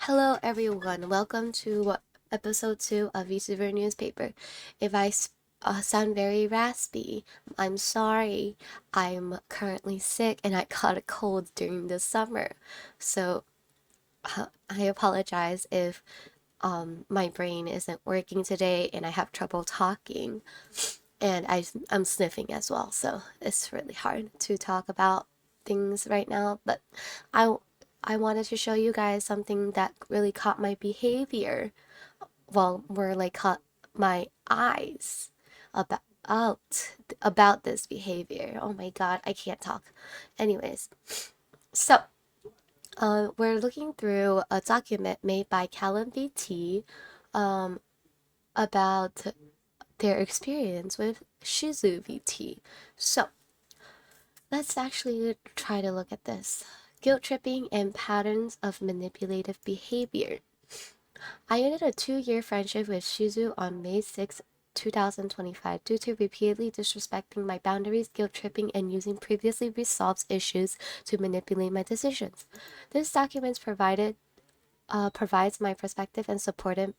Hello everyone, welcome to episode 2 of Vtuber Newspaper. If I sound very raspy, I'm sorry. I'm currently sick and I caught a cold during the summer. So I apologize if my brain isn't working today and I have trouble talking. And I'm sniffing as well, so it's really hard to talk about things right now. But I I wanted to show you guys something that really caught my behavior. Well, more like caught my eyes about about this behavior. Oh my god, I can't talk. Anyways, so we're looking through a document made by Callum VT um, about their experience with Shizu VT. So let's actually try to look at this. Guilt tripping and patterns of manipulative behavior. I ended a 2-year friendship with Shizu on May 6, 2025 due to repeatedly disrespecting my boundaries, guilt tripping, and using previously resolved issues to manipulate my decisions. This document provides my perspective and supported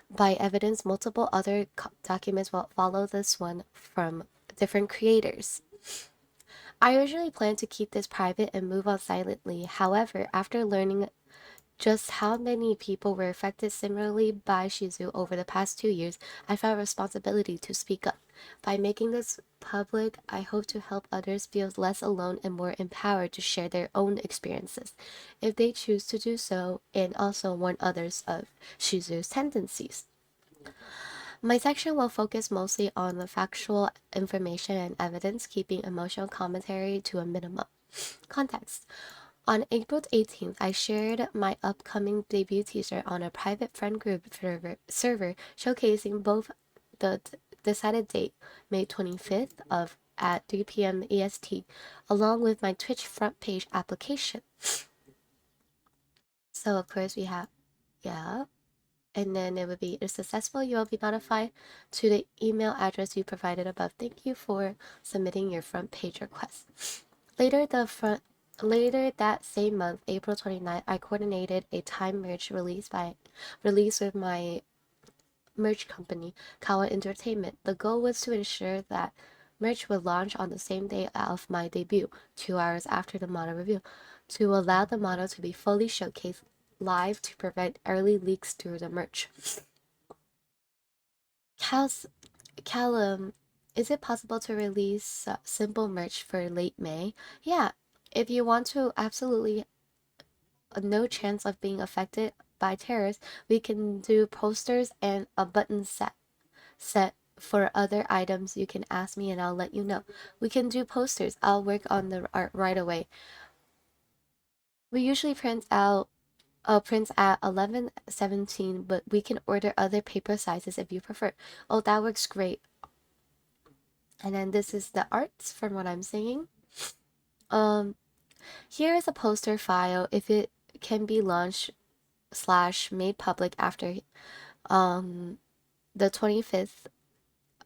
by evidence. Multiple other documents will follow this one from different creators. I usually plan to keep this private and move on silently. However, after learning just how many people were affected similarly by Shizu over the past 2 years, I felt a responsibility to speak up. By making this public, I hope to help others feel less alone and more empowered to share their own experiences, if they choose to do so, and also warn others of Shizu's tendencies. My section will focus mostly on the factual information and evidence, keeping emotional commentary to a minimum. Context. On April 18th, I shared my upcoming debut teaser on a private friend group server showcasing both the decided date, May 25th at 3 p.m. EST, along with my Twitch front page application. So of course we have, yeah, and then it would be, if successful, you will be notified to the email address you provided above. Thank you for submitting your front page request. Later that same month, April 29th, I coordinated a time merge release with my merch company, Kawa Entertainment. The goal was to ensure that merch would launch on the same day of my debut, 2 hours after the model reveal, to allow the model to be fully showcased live to prevent early leaks through the merch. Callum, is it possible to release simple merch for late May? Yeah, if you want to absolutely no chance of being affected by terrorists, we can do posters and a button set. For other items, you can ask me and I'll let you know. We can do posters. I'll work on the art right away. We usually prints at 11/17, but we can order other paper sizes if you prefer. Oh, that works great. And then this is the arts from what I'm seeing. Here is a poster file if it can be launched / made public after the 25th.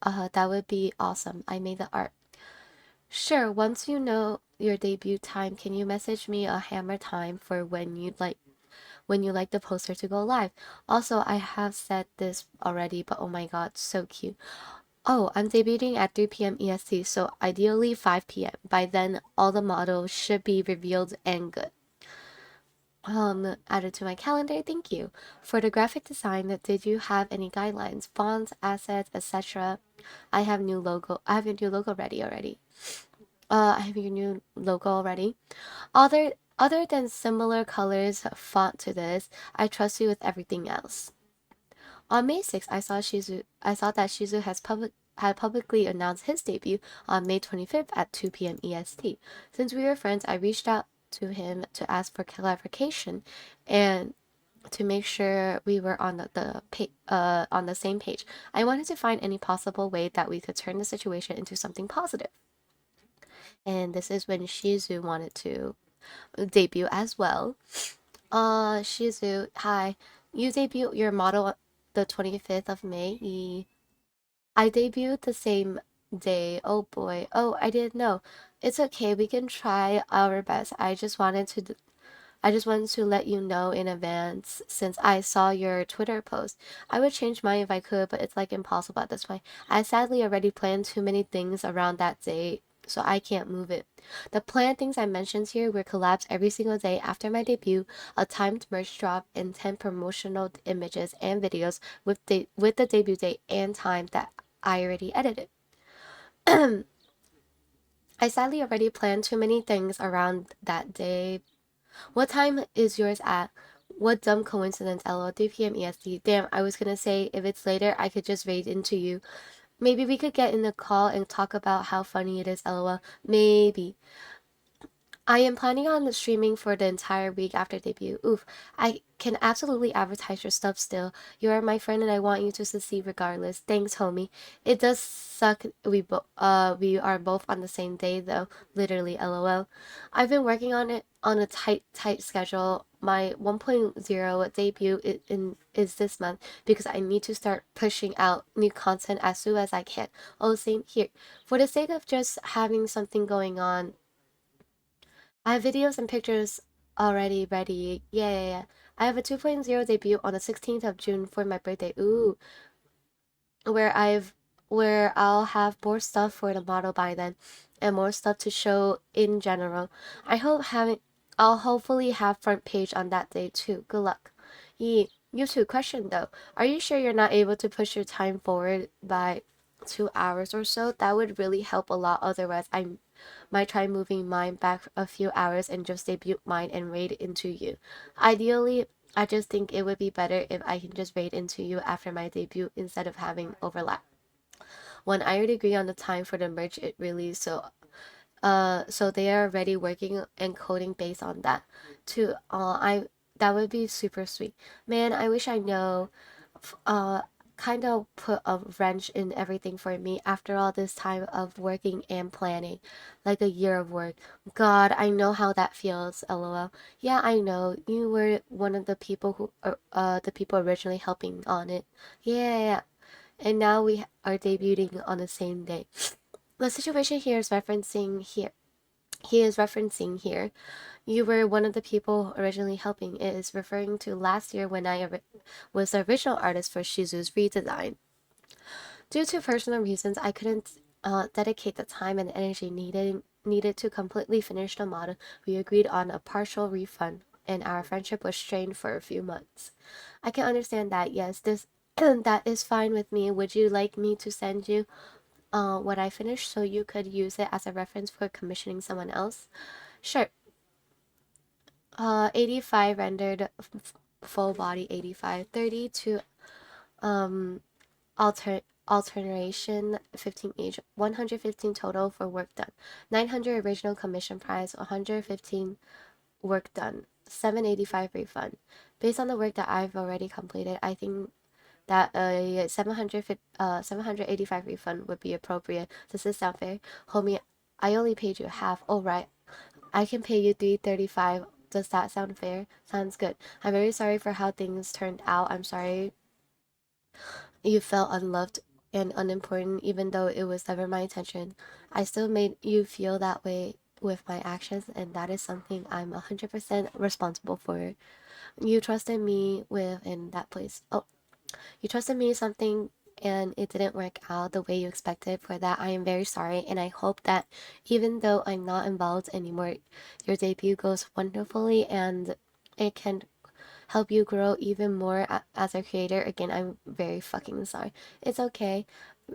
That would be awesome. I made the art. Sure, once you know your debut time, can you message me a hammer time for when you like the poster to go live? Also, I have said this already, but oh my god, so cute. Oh, I'm debuting at 3 p.m. EST, so ideally 5 p.m. By then, all the models should be revealed and good. Added to my calendar, thank you. For the graphic design, did you have any guidelines, fonts, assets, etc.? I have your new logo ready already. I have your new logo already. Other than similar colors, font to this, I trust you with everything else. On May 6th, I saw that Shizu had publicly announced his debut on May 25th at 2 p.m. EST. Since we were friends, I reached out to him to ask for clarification and to make sure we were on the same page. I wanted to find any possible way that we could turn the situation into something positive. And this is when Shizu wanted to debut as well. Shizu, hi. You debut your model the 25th of May. I debuted the same day. Oh boy. Oh, I didn't know. It's okay. We can try our best. I just wanted to I just wanted to let you know in advance since I saw your Twitter post. I would change mine if I could, but it's like impossible at this point. I sadly already planned too many things around that day, so I can't move it. The planned things I mentioned here were collabs every single day after my debut, a timed merch drop, and 10 promotional images and videos with the debut date and time that I already edited. I sadly already planned too many things around that day. What time is yours at? What dumb coincidence, LOL. 3 p.m. EST. Damn, I was gonna say if it's later, I could just raid into you. Maybe we could get in the call and talk about how funny it is, LOL. Maybe. I am planning on streaming for the entire week after debut. Oof, I can absolutely advertise your stuff still. You are my friend and I want you to succeed regardless. Thanks, homie. It does suck we are both on the same day though. Literally, LOL. I've been working on it on a tight schedule. My 1.0 debut is this month because I need to start pushing out new content as soon as I can. Oh, same here. For the sake of just having something going on, I have videos and pictures already ready. Yeah, yeah, yeah. I have a 2.0 debut on the 16th of June for my birthday. Ooh, where I've where I'll have more stuff for the model by then and more stuff to show in general. I hope having I'll hopefully have front page on that day too. Good luck. Yeah. You too. Question though. Are you sure you're not able to push your time forward by 2 hours or so? That would really help a lot. Otherwise, I might try moving mine back a few hours and just debut mine and raid into you. Ideally, I just think it would be better if I can just raid into you after my debut instead of having overlap. When I already agree on the time for the merch it release, so they are already working and coding based on that. Too, I that would be super sweet. Man, I wish I know uh kind of put a wrench in everything for me after all this time of working and planning, like a year of work. God, I know how that feels, LOL. Yeah, I know. You were one of the people who the people originally helping on it. Yeah, yeah, yeah. And now we are debuting on the same day. The situation here is referencing here. He is referencing here. You were one of the people originally helping. It is referring to last year when I was the original artist for Shizu's redesign. Due to personal reasons, I couldn't dedicate the time and energy needed to completely finish the model. We agreed on a partial refund, and our friendship was strained for a few months. I can understand that. Yes, this that is fine with me. Would you like me to send you what I finished so you could use it as a reference for commissioning someone else? Sure. 85 rendered full body 85, 30 to um alteration 15 each, 115 total for work done, 900 original commission price, 115 work done, 785 refund. Based on the work that I've already completed, I think that a 785 refund would be appropriate. Does this sound fair? Homie, I only paid you half. Oh, right. I can pay you 335. Does that sound fair? Sounds good. I'm very sorry for how things turned out. I'm sorry you felt unloved and unimportant, even though it was never my intention. I still made you feel that way with my actions, and that is something I'm 100% responsible for. You trusted me with in that place. Oh, you trusted me something and it didn't work out the way you expected. For that, I am very sorry, and I hope that even though I'm not involved anymore, your debut goes wonderfully and it can help you grow even more as a creator. Again, I'm very fucking sorry. It's okay.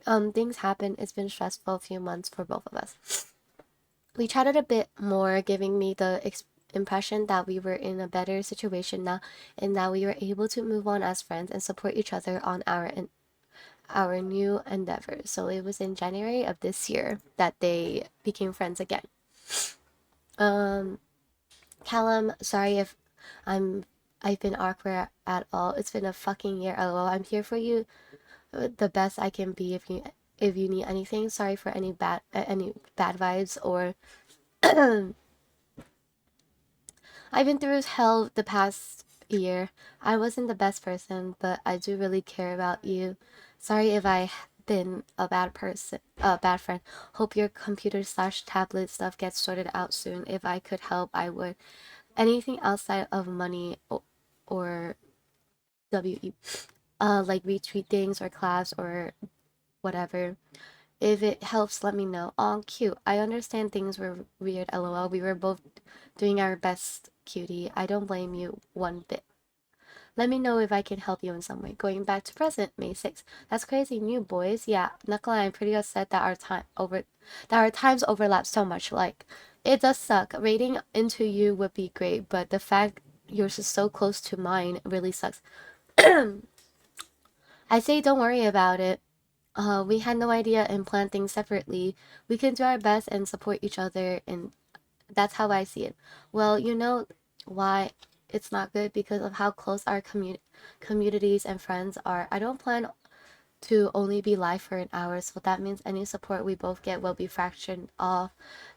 Things happen. It's been stressful a few months for both of us. We chatted a bit more, giving me the impression that we were in a better situation now and that we were able to move on as friends and support each other on our new endeavors. So it was in January of this year that they became friends again. Um, Callum, sorry if I'm I've been awkward at all. It's been a fucking year. LOL. I'm here for you, the best I can be if you need anything. Sorry for any bad vibes or I've been through hell the past year. I wasn't the best person, but I do really care about you. Sorry if I've been a bad friend. Hope your computer/tablet stuff gets sorted out soon. If I could help, I would. anything outside of money or WE, like retweet things or class or whatever. If it helps, let me know. Oh, cute. I understand things were weird, lol. We were both doing our best, cutie. I don't blame you one bit. Let me know if I can help you in some way. Going back to present, May 6th. That's crazy new, boys. Yeah, Knuckle, I'm pretty upset that our times overlap so much. Like, it does suck. Rating into you would be great, but the fact yours is so close to mine really sucks. I say don't worry about it. We had no idea and planned things separately. We can do our best and support each other, and that's how I see it. Well, you know why it's not good because of how close our communities and friends are. I don't plan to only be live for an hour, so that means any support we both get will be fractioned off,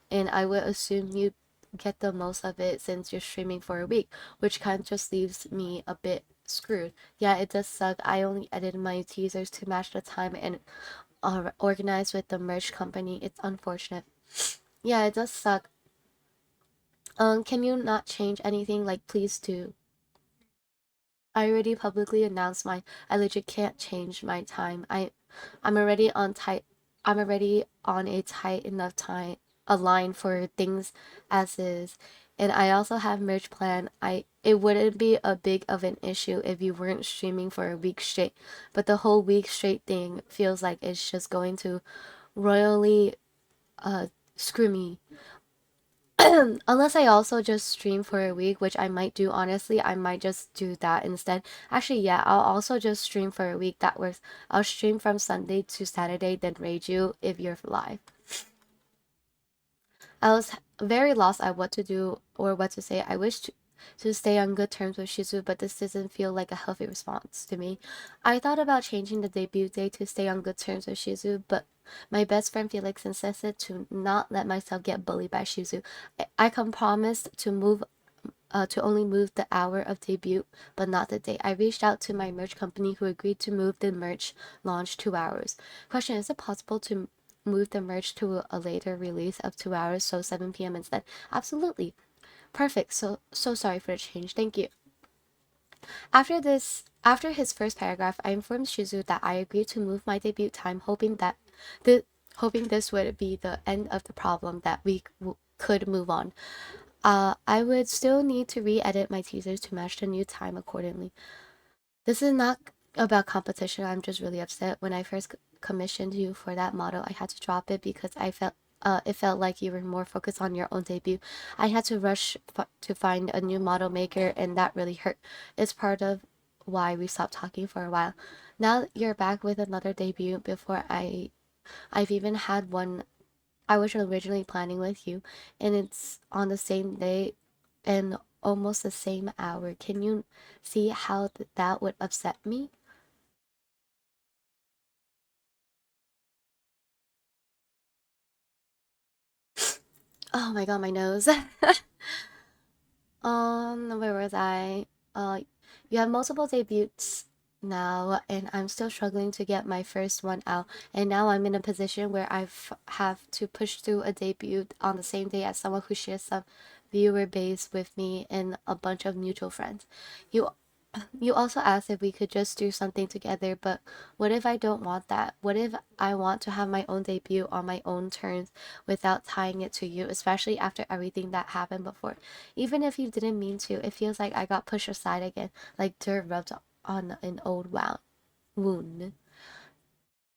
and I would assume you get the most of it since you're streaming for a week, which kind of just leaves me a bit screwed. Yeah, it does suck. I only edited my teasers to match the time and organize with the merch company. It's unfortunate. Yeah, it does suck. Can you not change anything? Like, please do. I already publicly announced I legit can't change my time. I'm already on tight I'm already on a tight enough time a line for things as is. And I also have merch plan. It wouldn't be a big of an issue if you weren't streaming for a week straight. But the whole week straight thing feels like it's just going to royally screw me. Unless I also just stream for a week, which I might do honestly, I might just do that instead. Actually, yeah, I'll also just stream for a week. That works. I'll stream from Sunday to Saturday, then raid you if you're live. I was very lost at what to do or what to say. I wish to stay on good terms with Shizu, but this doesn't feel like a healthy response to me. I thought about changing the debut date to stay on good terms with Shizu, but my best friend Felix insisted to not let myself get bullied by Shizu. I can promise to only move the hour of debut, but not the date. I reached out to my merch company who agreed to move the merch launch 2 hours. Question, is it possible to move the merch to a later release of 2 hours, so 7 p.m. instead? Absolutely. Perfect. So sorry for the change. Thank you. After his first paragraph, I informed Shizu that I agreed to move my debut time, hoping this would be the end of the problem, that we could move on. I would still need to re-edit my teasers to match the new time accordingly. This is not about competition. I'm just really upset. When I first commissioned you for that model, I had to drop it because it felt like you were more focused on your own debut. I had to rush to find a new model maker, and that really hurt. It's part of why we stopped talking for a while. Now you're back with another debut before I've even had one I was originally planning with you, and it's on the same day and almost the same hour. Can you see how that would upset me? Oh my god, my nose. Where was I? You have multiple debuts now, and I'm still struggling to get my first one out. And now I'm in a position where have to push through a debut on the same day as someone who shares some viewer base with me and a bunch of mutual friends. You You also asked if we could just do something together, but what if I don't want that? What if I want to have my own debut on my own terms without tying it to you, especially after everything that happened before? Even if you didn't mean to, it feels like I got pushed aside again, like dirt rubbed on an old wound.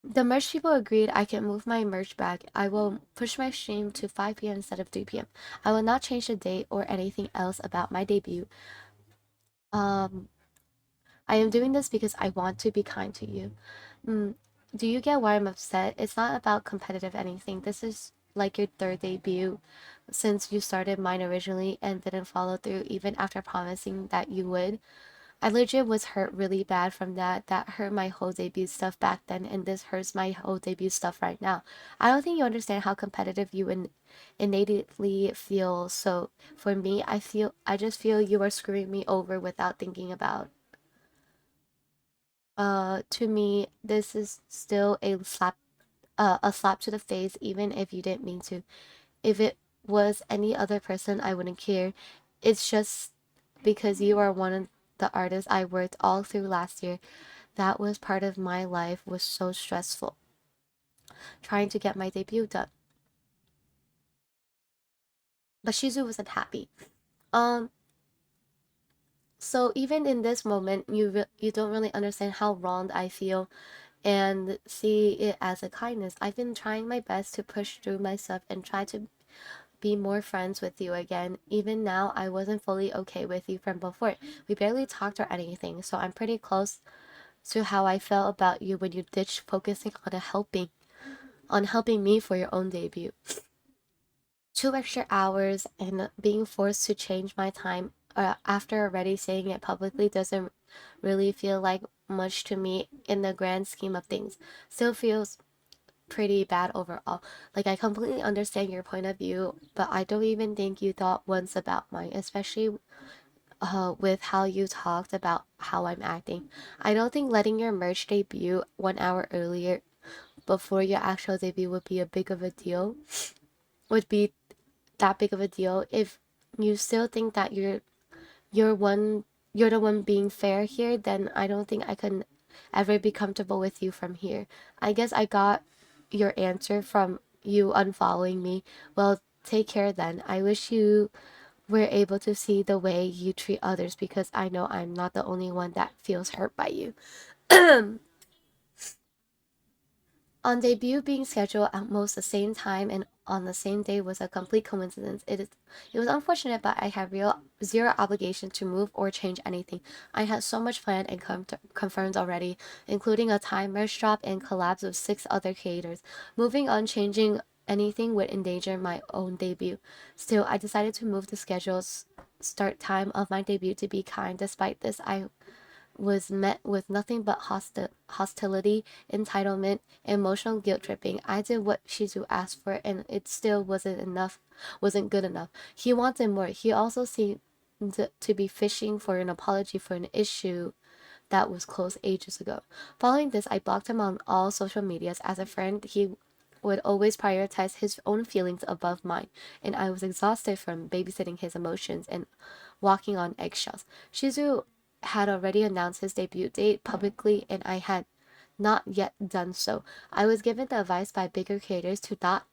The merch people agreed I can move my merch back. I will push my stream to 5 p.m. instead of 3 p.m. I will not change the date or anything else about my debut. Um, I am doing this because I want to be kind to you. Mm, do you get why I'm upset? It's not about competitive anything. This is like your third debut since you started mine originally and didn't follow through even after promising that you would. I legit was hurt really bad from that. That hurt my whole debut stuff back then, and this hurts my whole debut stuff right now. I don't think you understand how competitive you innately feel. So for me, I just feel you are screwing me over without thinking about. To me, this is still a slap to the face, even if you didn't mean to. If it was any other person, I wouldn't care. It's just because you are one of the artists I worked all through last year. That was part of my life was so stressful trying to get my debut done. But Shizu wasn't happy. Um, so even in this moment, you don't really understand how wronged I feel and see it as a kindness. I've been trying my best to push through my stuff and try to be more friends with you again. Even now, I wasn't fully okay with you from before. We barely talked or anything, so I'm pretty close to how I felt about you when you ditched focusing on helping me for your own debut. 2 extra hours and being forced to change my time after already saying it publicly doesn't really feel like much to me in the grand scheme of things. Still feels pretty bad overall. Like, I completely understand your point of view, but I don't even think you thought once about mine, especially with how you talked about how I'm acting. I don't think letting your merch debut 1 hour earlier before your actual debut would be a big of a deal. Would be that big of a deal if you still think that you're one you're the one being fair here, then I don't think I can ever be comfortable with you from here. I guess I got your answer from you unfollowing me. Well, take care then. I wish you were able to see the way you treat others because I know I'm not the only one that feels hurt by you. On debut being scheduled at most the same time and on the same day was a complete coincidence. It was unfortunate, but I had zero obligation to move or change anything. I had so much planned and confirmed already, including a time merge drop and collabs with 6 other creators. Moving on, changing anything would endanger my own debut. Still, I decided to move the schedule's start time of my debut to be kind. Despite this, I was met with nothing but hostility, entitlement, emotional guilt tripping. I did what Shizu asked for, and it still wasn't good enough. He wanted more. He also seemed to be fishing for an apology for an issue that was closed ages ago. Following this, I blocked him on all social medias. As a friend, he would always prioritize his own feelings above mine, and I was exhausted from babysitting his emotions and walking on eggshells. Shizu had already announced his debut date publicly, and I had not yet done so. I was given the advice by bigger creators to not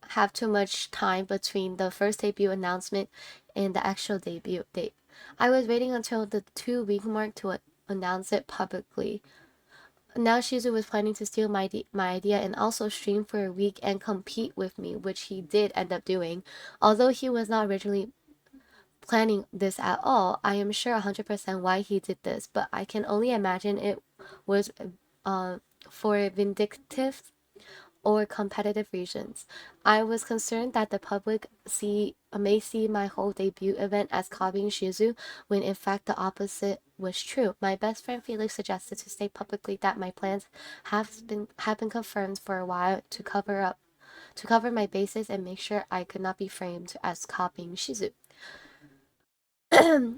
have too much time between the first debut announcement and the actual debut date. I was waiting until the 2 week mark to announce it publicly. Now Shizu was planning to steal my idea and also stream for a week and compete with me, which he did end up doing. Although he was not originally planning this at all, I am sure 100% why he did this, but I can only imagine it was for vindictive or competitive reasons. I was concerned that the public may see my whole debut event as copying Shizu, when in fact the opposite was true. My best friend Felix suggested to state publicly that my plans have been confirmed for a while to cover my bases and make sure I could not be framed as copying Shizu.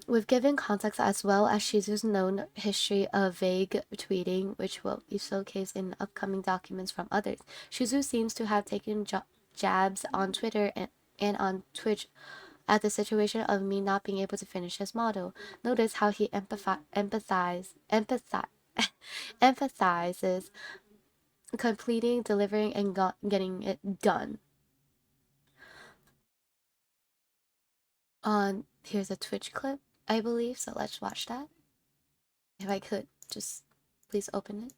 We've given context as well as Shizu's known history of vague tweeting, which will be showcased in upcoming documents from others. Shizu seems to have taken jabs on Twitter and on Twitch at the situation of me not being able to finish his model. Notice how he emphasizes completing, delivering, and getting it done. Here's a Twitch clip, I believe, so let's watch that. If I could, just please open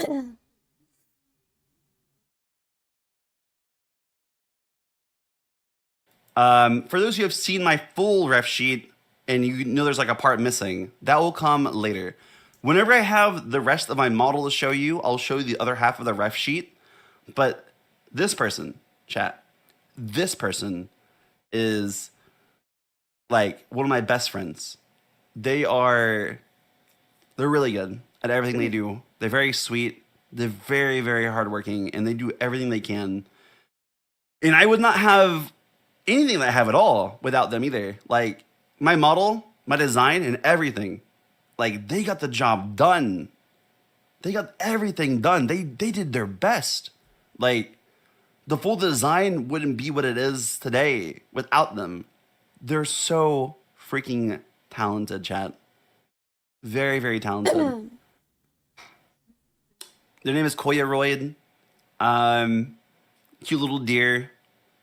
it. For those who have seen my full ref sheet and you know there's like a part missing, that will come later. Whenever I have the rest of my model to show you, I'll show you the other half of the ref sheet. But this person, chat, this person is like one of my best friends. They're really good at everything they do. They're very sweet. They're very, very hardworking, and they do everything they can. And I would not have anything that I have at all without them either. Like my model, my design, and everything. Like they got the job done. They got everything done. They did their best. Like The full design wouldn't be what it is today without them. They're so freaking talented, chat. Very, very talented. Their name is Koyaroid. Um, Cute little deer.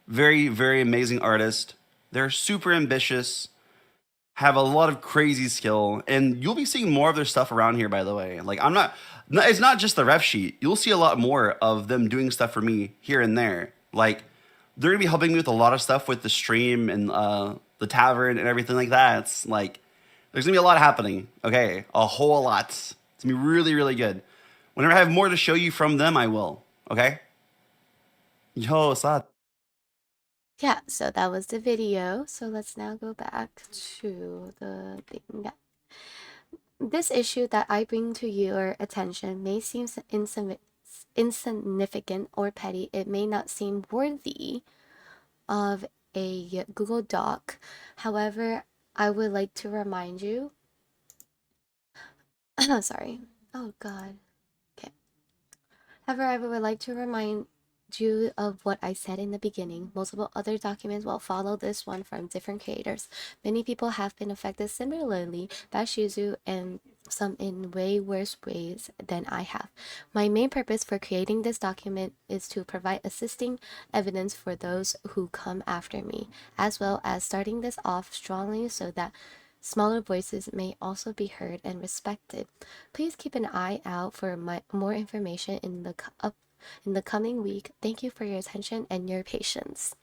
Very, very amazing artist. They're super ambitious, have a lot of crazy skill, and you'll be seeing more of their stuff around here, by the way. Like, I'm not, it's not just the ref sheet. You'll see a lot more of them doing stuff for me here and there. Like, they're gonna be helping me with a lot of stuff with the stream and the tavern and everything like that. It's like, there's gonna be a lot happening. Okay, a whole lot. It's gonna be really, really good. Whenever I have more to show you from them, I will. Okay. Yo, Sad. Yeah, so that was the video. So let's now go back to the thing. Yeah. This issue that I bring to your attention may seem insignificant or petty. It may not seem worthy of a Google Doc. However, I would like to remind you. Sorry. Oh, God. Okay. However, I would like to remind you of what I said in the beginning. Multiple other documents will follow this one from different creators. Many people have been affected similarly by Shizu and some in way worse ways than I have. My main purpose for creating this document is to provide assisting evidence for those who come after me, as well as starting this off strongly so that smaller voices may also be heard and respected. Please keep an eye out for more information in the coming week. Thank you for your attention and your patience.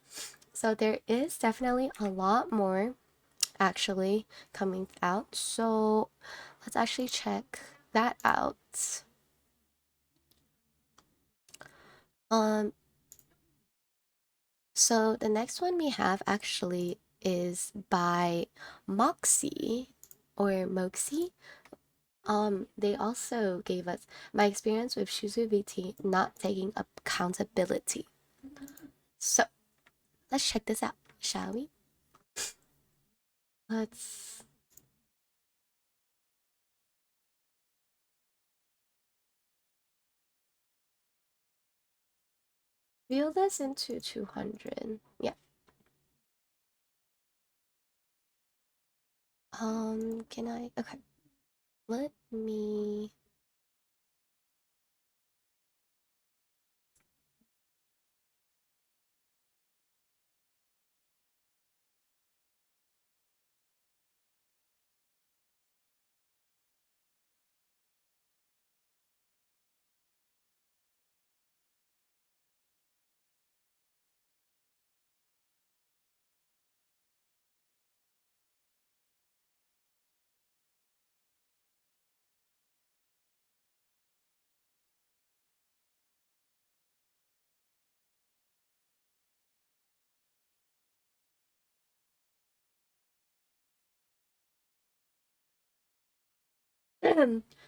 So there is definitely a lot more actually coming out. So let's actually check that out. Um so the next one we have actually is by Moxie or Moxie. They also gave us my experience with Shuzu VT not taking accountability. So let's check this out, shall we? Let's wheel this into 200. Yeah. Can I? Okay. Let me.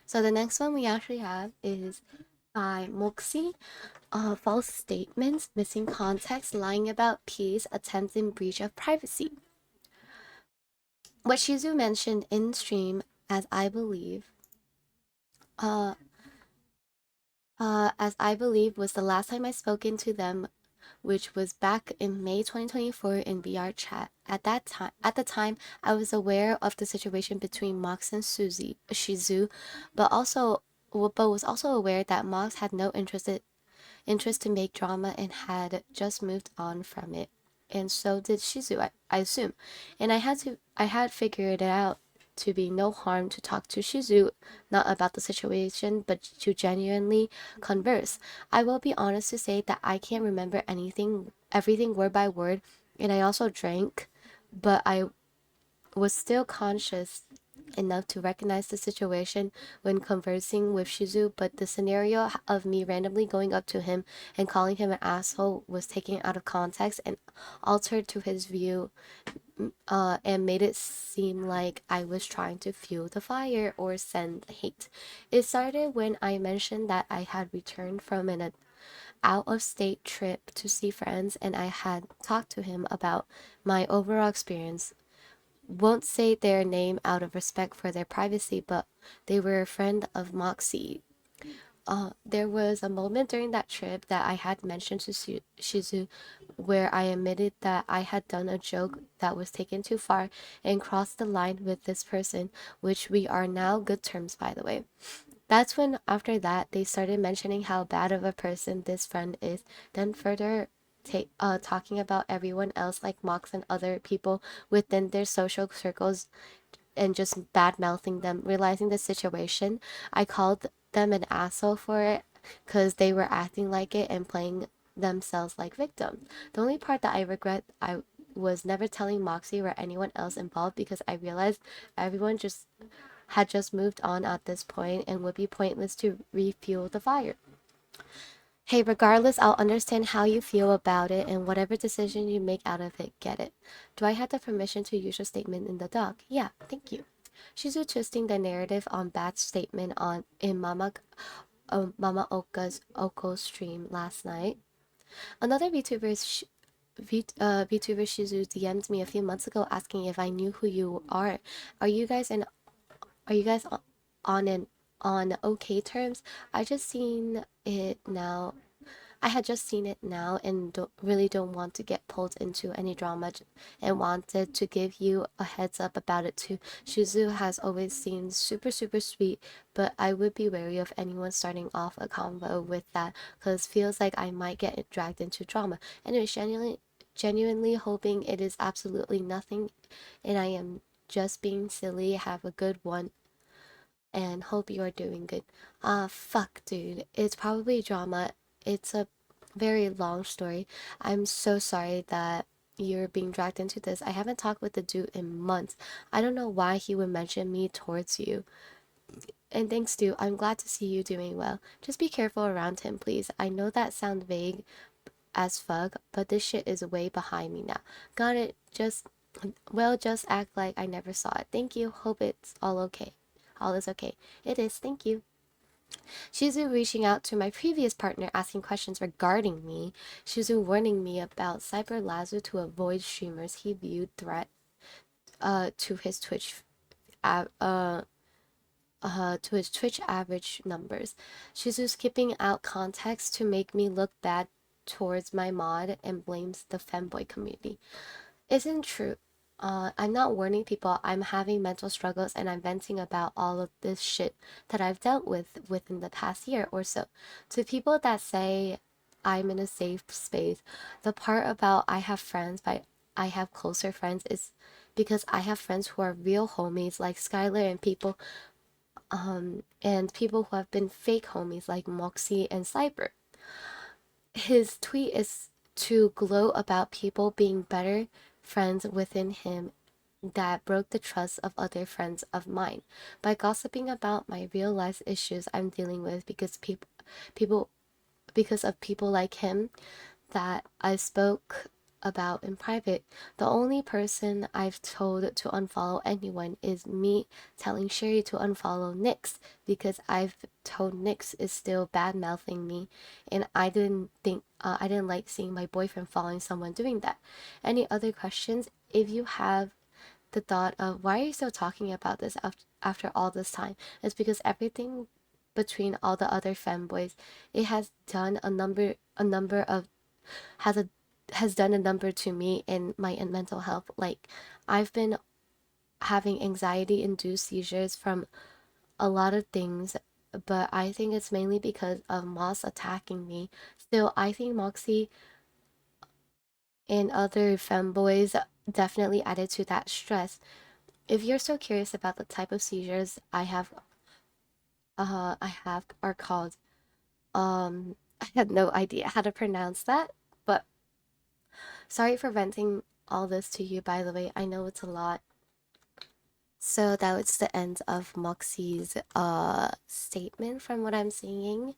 So the next one we actually have is by Moxie. False statements, missing context, lying about peace, attempting breach of privacy. What Shizu mentioned in stream, as I believe, uh, was the last time I spoken to them, which was back in May 2024 in VR chat. At the time, I was aware of the situation between Mox and Shizu, but was also aware that Mox had no interest to make drama and had just moved on from it. And so did Shizu, I assume. And I had figured it out to be no harm to talk to Shizu, not about the situation, but to genuinely converse. I will be honest to say that I can't remember everything word by word, and I also drank, but I was still conscious enough to recognize the situation when conversing with Shizu, but the scenario of me randomly going up to him and calling him an asshole was taken out of context and altered to his view, and made it seem like I was trying to fuel the fire or send hate. It started when I mentioned that I had returned from an out of state trip to see friends and I had talked to him about my overall experience. Won't say their name out of respect for their privacy, but they were a friend of Moxie. there was a moment during that trip that I had mentioned to Shizu where I admitted that I had done a joke that was taken too far and crossed the line with this person, which we are now good terms, by the way. That's when, after that, they started mentioning how bad of a person this friend is, then further talking about everyone else like Mox and other people within their social circles and just bad mouthing them. Realizing the situation, I called them an asshole for it because they were acting like it and playing themselves like victims. The only part that I regret I was never telling Moxie or anyone else involved because I realized everyone just had just moved on at this point and would be pointless to refuel the fire. Hey, regardless, I'll understand how you feel about it and whatever decision you make out of it, get it. Do I have the permission to use your statement in the doc? Yeah, thank you. Shizu twisting the narrative on Bat's statement on in Mama Oko's stream last night. Another VTuber Shizu DM'd me a few months ago asking if I knew who you are. Are you guys in are you guys on an on okay terms? I just seen it now. I had just seen it now and really don't want to get pulled into any drama and wanted to give you a heads up about it too. Shizu has always seemed super sweet, but I would be wary of anyone starting off a convo with that because feels like I might get dragged into drama. Anyway, genuinely hoping it is absolutely nothing and I am just being silly. Have a good one and hope you are doing good. Fuck, dude. It's probably drama. It's a very long story. I'm so sorry that you're being dragged into this. I haven't talked with the dude in months. I don't know why he would mention me towards you. And thanks, dude. I'm glad to see you doing well. Just be careful around him, please. I know that sounds vague as fuck, but this shit is way behind me now. Got it. Just act like I never saw it. Thank you. Hope it's all okay. All is okay. It is. Thank you. Shizu reaching out to my previous partner asking questions regarding me. Shizu warning me about Cyber Lazu to avoid streamers he viewed threat to his Twitch average numbers. Shizu skipping out context to make me look bad towards my mod and blames the femboy community. Isn't true. I'm not warning people I'm having mental struggles and I'm venting about all of this shit that I've dealt with within the past year or so. To people that say I'm in a safe space, the part about I have friends, but I have closer friends is because I have friends who are real homies like Skylar and people who have been fake homies like Moxie and Cyber. His tweet is to gloat about people being better friends within him that broke the trust of other friends of mine by gossiping about my real life issues I'm dealing with people because of people like him that I spoke about in private. The only person I've told to unfollow anyone is me telling Sherry to unfollow Nyx because I've told Nyx is still bad mouthing me, and I didn't like seeing my boyfriend following someone doing that. Any other questions? If you have the thought of why are you still talking about this after all this time, it's because everything between all the other fanboys, it has done a number of has a has done a number to me in my mental health. Like I've been having anxiety induced seizures from a lot of things, but I think it's mainly because of Moss attacking me. Still, I think Moxie and other femboys definitely added to that stress. If you're so curious about the type of seizures I have are called I had no idea how to pronounce that, but sorry for venting all this to you, by the way. I know it's a lot. So that was the end of Moxie's statement from what I'm seeing.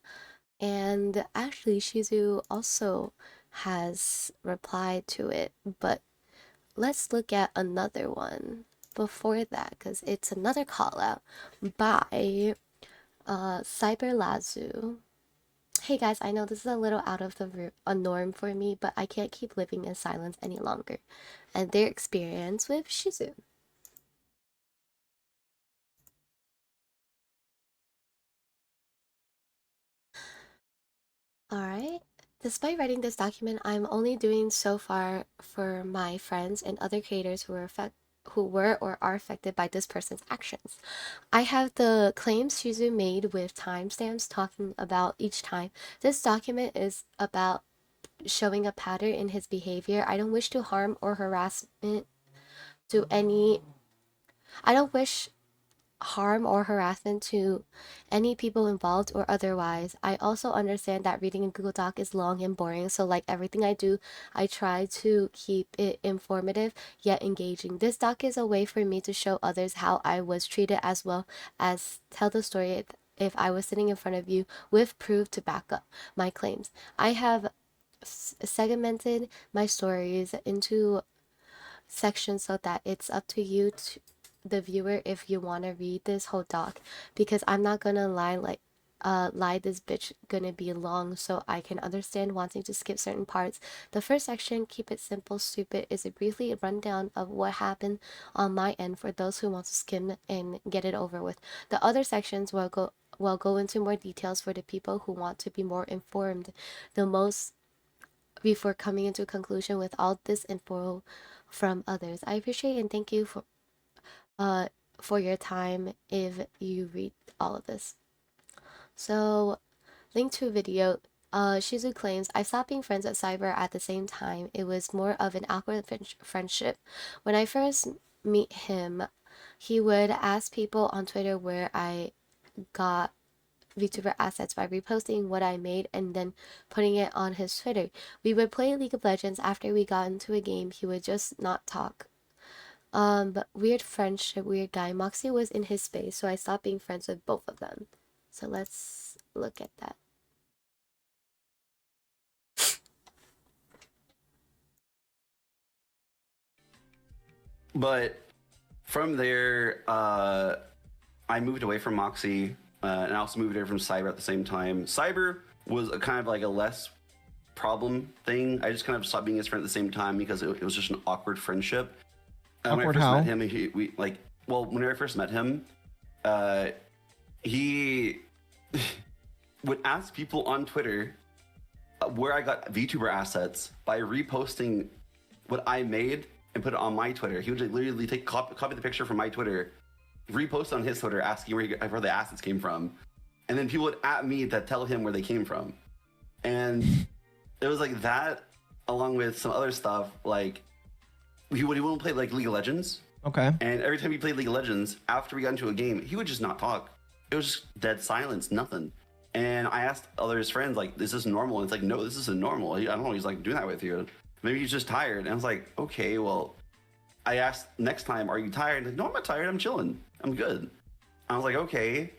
And actually Shizu also has replied to it, but let's look at another one before that because it's another call out by Cyber Lazu. Hey guys, I know this is a little out of a norm for me, but I can't keep living in silence any longer. And their experience with Shizu. Alright. Despite writing this document, I'm only doing so far for my friends and other creators who were or are affected by this person's actions. I have the claims Shizu made with timestamps talking about each time. This document is about showing a pattern in his behavior. I don't wish to harm or harassment to any I don't wish harm or harassment to any people involved or otherwise. I also understand that reading a Google Doc is long and boring, so like everything I do, I try to keep it informative yet engaging. This doc is a way for me to show others how I was treated as well as tell the story if I was sitting in front of you with proof to back up my claims. I have segmented my stories into section so that it's up to you to the viewer if you want to read this whole doc, because I'm not gonna lie, this bitch gonna be long, so I can understand wanting to skip certain parts. The first section, keep it simple stupid, is a briefly rundown of what happened on my end for those who want to skim and get it over with. The other sections will go into more details for the people who want to be more informed the most before coming into a conclusion with all this info from others. I appreciate and thank you uh for your time if you read all of this. So, link to a video. Shizu claims, I stopped being friends with Cyber at the same time. It was more of an awkward friendship. When I first meet him, he would ask people on Twitter where I got VTuber assets by reposting what I made and then putting it on his Twitter. We would play League of Legends. After we got into a game, he would just not talk. But weird friendship, weird guy. Moxie was in his space, so I stopped being friends with both of them. So let's look at that. But from there, I moved away from Moxie, and I also moved away from Cyber at the same time. Cyber was a kind of like a less problem thing. I just kind of stopped being his friend at the same time because it was just an awkward friendship. When I Awkward first met how? him, when I first met him, uh, he would ask people on Twitter where I got VTuber assets by reposting what I made and put it on my Twitter. He would literally copy the picture from my Twitter, repost on his Twitter, asking where the assets came from, and then people would at me to tell him where they came from. And it was like that, along with some other stuff. Like he wouldn't play like League of Legends, Okay. and every time he played League of Legends, after we got into a game, he would just not talk. It was just dead silence, nothing. And I asked other his friends, like, is this normal? And it's like, no, this isn't normal. I don't know. He's like doing that with you. Maybe he's just tired. And I was like, okay, well, I asked next time, are you tired? Like, no, I'm not tired. I'm chilling. I'm good. I was like, okay.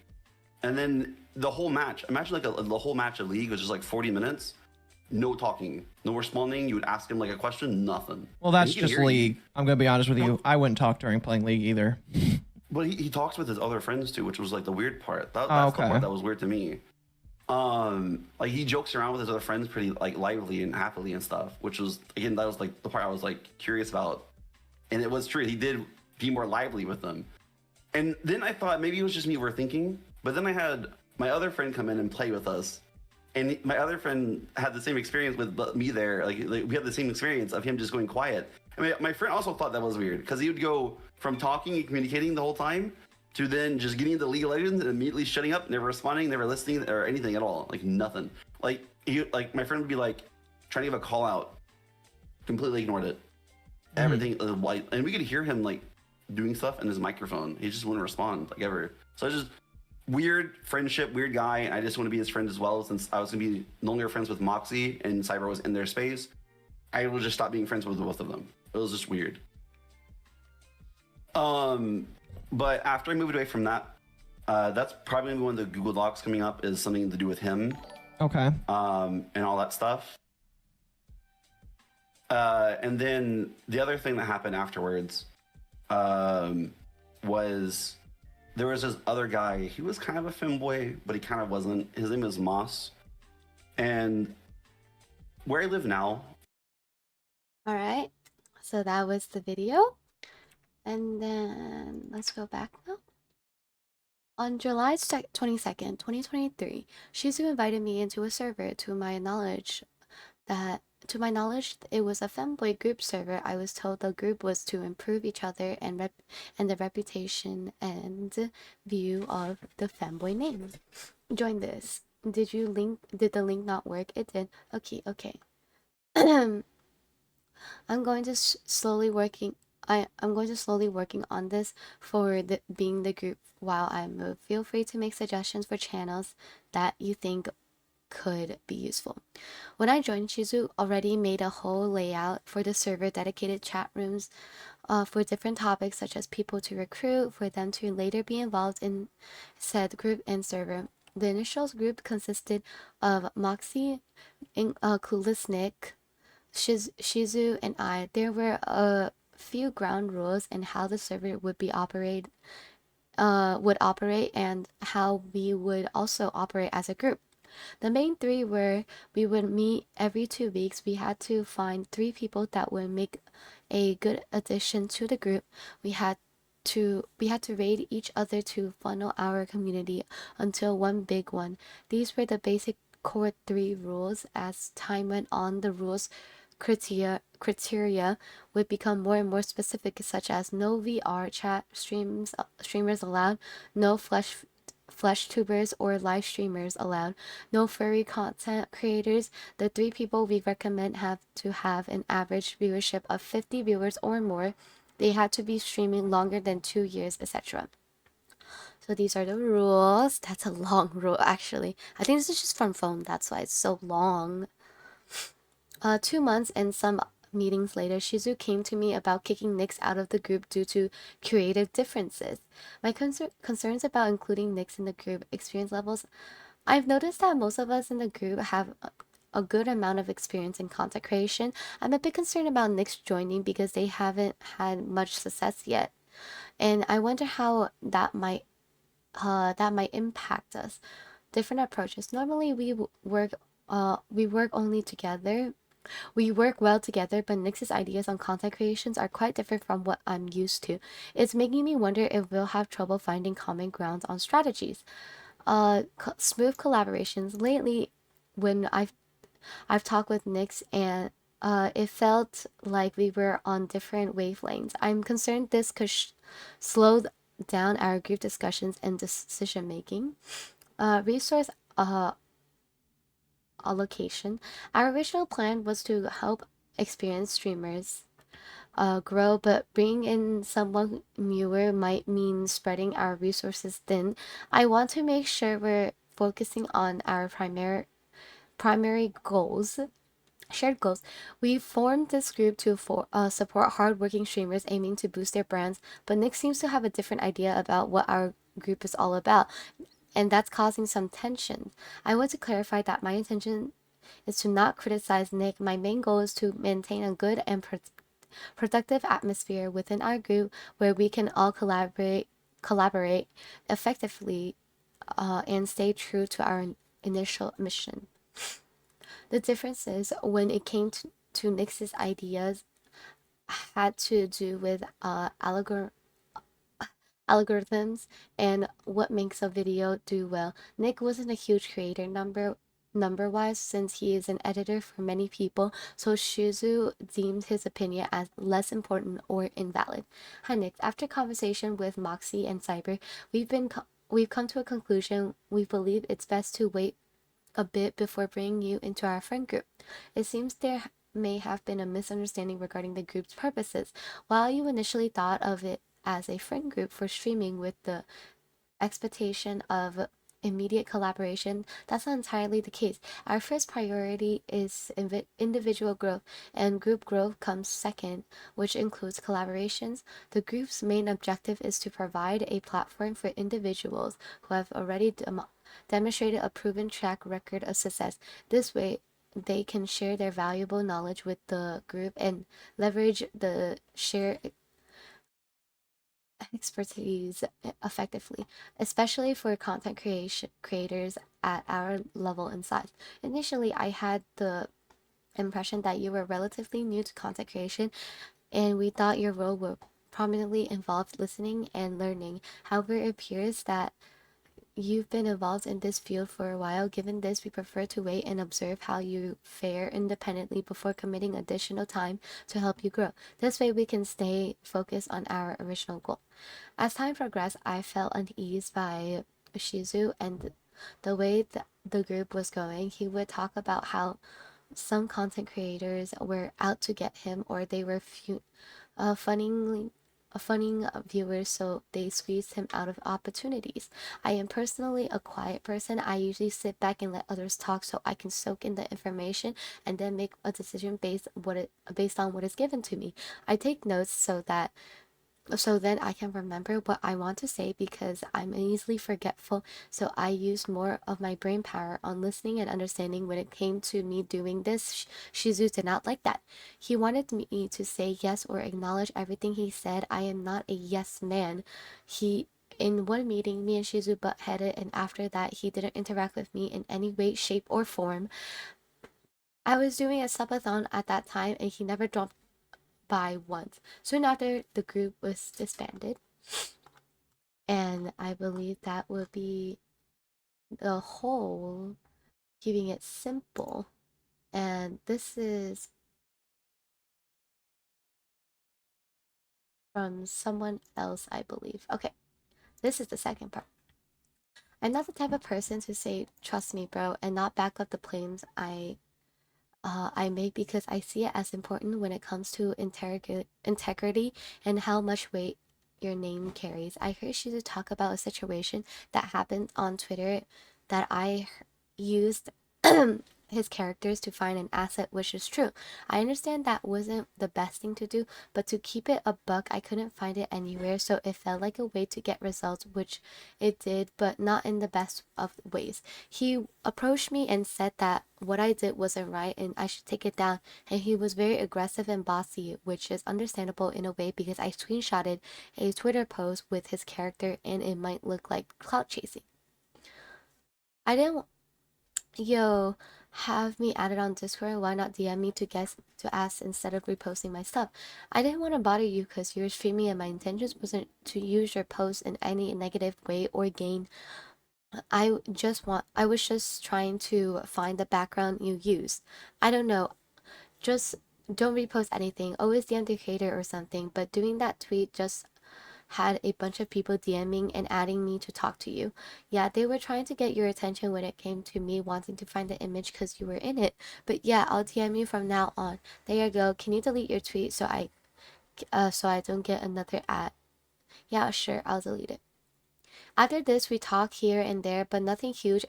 And then the whole match, imagine like the whole match of League was just like 40 minutes. No talking, no responding. You would ask him like a question, nothing. Well, And that's he can just hear you. League. I'm gonna be honest with you. I wouldn't talk during playing League either. But he talks with his other friends too, which was like the weird part. That's Oh, the part okay. that was weird to me. Like he jokes around with his other friends pretty like lively and happily and stuff, which was again that was like the part I was like curious about. And it was true. He did be more lively with them. And then I thought maybe it was just me overthinking. But then I had my other friend come in and play with us. And my other friend had the same experience with me there. Like we had the same experience of him just going quiet. I mean, my friend also thought that was weird because he would go from talking and communicating the whole time to then just getting into League of Legends and immediately shutting up, never responding, never listening or anything at all. Like nothing. Like my friend would be like trying to give a call out, completely ignored it. Everything was white, and we could hear him like doing stuff in his microphone. He just wouldn't respond like ever. So it's just weird friendship, weird guy, and I just want to be his friend as well. Since I was gonna be no longer friends with Moxie and Cyber was in their space, I will just stop being friends with both of them. It was just weird. But after I moved away from that, that's probably gonna be one of the Google Docs coming up is something to do with him, Okay. and all that stuff. And then the other thing that happened afterwards was there was this other guy. He was kind of a femboy, but he kind of wasn't. His name is Moss. And where I live now, Alright. So that was the video. And then let's go back now. On July 22nd, 2023, Shizu invited me into a server. That to my knowledge, it was a femboy group server. I was told the group was to improve each other and the reputation and view of the femboy name. Join this. Did the link not work? It did. Okay. I'm going to slowly working I'm going to slowly working on this for being the group while I move. Feel free to make suggestions for channels that you think could be useful. When I joined, Shizu already made a whole layout for the server, dedicated chat rooms for different topics such as people to recruit, for them to later be involved in said group and server. The initial group consisted of Moxie, Kulisnik, Shizu, and I. There were a few ground rules and how the server would operate and how we would also operate as a group. The main three were we would meet every 2 weeks. We had to find 3 people that would make a good addition to the group. We had to raid each other to funnel our community until one big one. These were the basic core 3 rules. As time went on, the rules criteria would become more and more specific, such as no VR chat streamers allowed, no flesh tubers or live streamers allowed, no furry content creators. The 3 people we recommend have to have an average viewership of 50 viewers or more. They had to be streaming longer than 2 years, etc. So these are the rules. That's a long rule, actually. I think this is just from phone. That's why it's so long. 2 months and some meetings later, Shizu came to me about kicking Nyx out of the group due to creative differences. My concerns about including Nyx in the group experience levels. I've noticed that most of us in the group have a good amount of experience in content creation. I'm a bit concerned about Nyx joining because they haven't had much success yet, and I wonder how that might impact us. Different approaches. Normally, we work only together. We work well together, but Nyx's ideas on content creations are quite different from what I'm used to. It's making me wonder if we'll have trouble finding common grounds on strategies. Smooth collaborations. Lately, when I've talked with Nyx and it felt like we were on different wavelengths. I'm concerned this could slow down our group discussions and decision making. Resource uh, allocation. Our original plan was to help experienced streamers grow, but bringing in someone newer might mean spreading our resources thin. I want to make sure we're focusing on our primary goals. Shared goals. We formed this group to support hardworking streamers aiming to boost their brands, but Nick seems to have a different idea about what our group is all about, and that's causing some tension. I want to clarify that my intention is to not criticize Nick. My main goal is to maintain a good and productive atmosphere within our group where we can all collaborate effectively and stay true to our initial mission. The difference is when it came to Nyx's ideas had to do with algorithms and what makes a video do well. Nick wasn't a huge creator number wise since he is an editor for many people, so Shizu deemed his opinion as less important or invalid. Hi Nick, after conversation with Moxie and Cyber, we've come to a conclusion. We believe it's best to wait a bit before bringing you into our friend group. It seems there may have been a misunderstanding regarding the group's purposes. While you initially thought of it as a friend group for streaming with the expectation of immediate collaboration, that's not entirely the case. Our first priority is individual growth, and group growth comes second, which includes collaborations. The group's main objective is to provide a platform for individuals who have already demonstrated a proven track record of success. This way, they can share their valuable knowledge with the group and leverage the shared expertise effectively, especially for content creators at our level and size. Initially, I had the impression that you were relatively new to content creation, and we thought your role would prominently involve listening and learning. However, it appears that you've been involved in this field for a while. Given this, we prefer to wait and observe how you fare independently before committing additional time to help you grow. This way, we can stay focused on our original goal. As time progressed, I felt uneased by Shizu and the way the group was going. He would talk about how some content creators were out to get him, or they were funning viewers, so they squeezed him out of opportunities. I am personally a quiet person. I usually sit back and let others talk so I can soak in the information and then make a decision based on what is given to me. I take notes so then I can remember what I want to say because I'm easily forgetful, so I use more of my brain power on listening and understanding. When it came to me doing this, Shizu did not like that. He wanted me to say yes or acknowledge everything he said. I am not a yes man. In one meeting, me and Shizu butt headed, and after that, he didn't interact with me in any way, shape, or form. I was doing a subathon at that time, and he never dropped by once. Soon after, the group was disbanded, and I believe that would be the whole, keeping it simple. And this is from someone else, I believe. Okay, this is the second part. I'm not the type of person to say, trust me, bro, and not back up the claims I make because I see it as important when it comes to integrity and how much weight your name carries. I heard you talk about a situation that happened on Twitter that I used his characters to find an asset, which is true. I understand that wasn't the best thing to do, but to keep it a buck, I couldn't find it anywhere, so it felt like a way to get results, which it did, but not in the best of ways. He approached me and said that what I did wasn't right and I should take it down, and he was very aggressive and bossy, which is understandable in a way because I screenshotted a Twitter post with his character and it might look like clout chasing. I didn't Yo, have me added on Discord. Why not DM me to ask instead of reposting my stuff? I didn't want to bother you because you're streaming and my intentions wasn't to use your post in any negative way or gain. I was just trying to find the background you used. I don't know. Just don't repost anything. Always DM the creator or something. But doing that tweet just had a bunch of people DMing and adding me to talk to you. Yeah, they were trying to get your attention when it came to me wanting to find the image because you were in it. But yeah, I'll DM you from now on. There you go. Can you delete your tweet so I don't get another ad? Yeah, sure. I'll delete it. After this, we talk here and there, but nothing huge.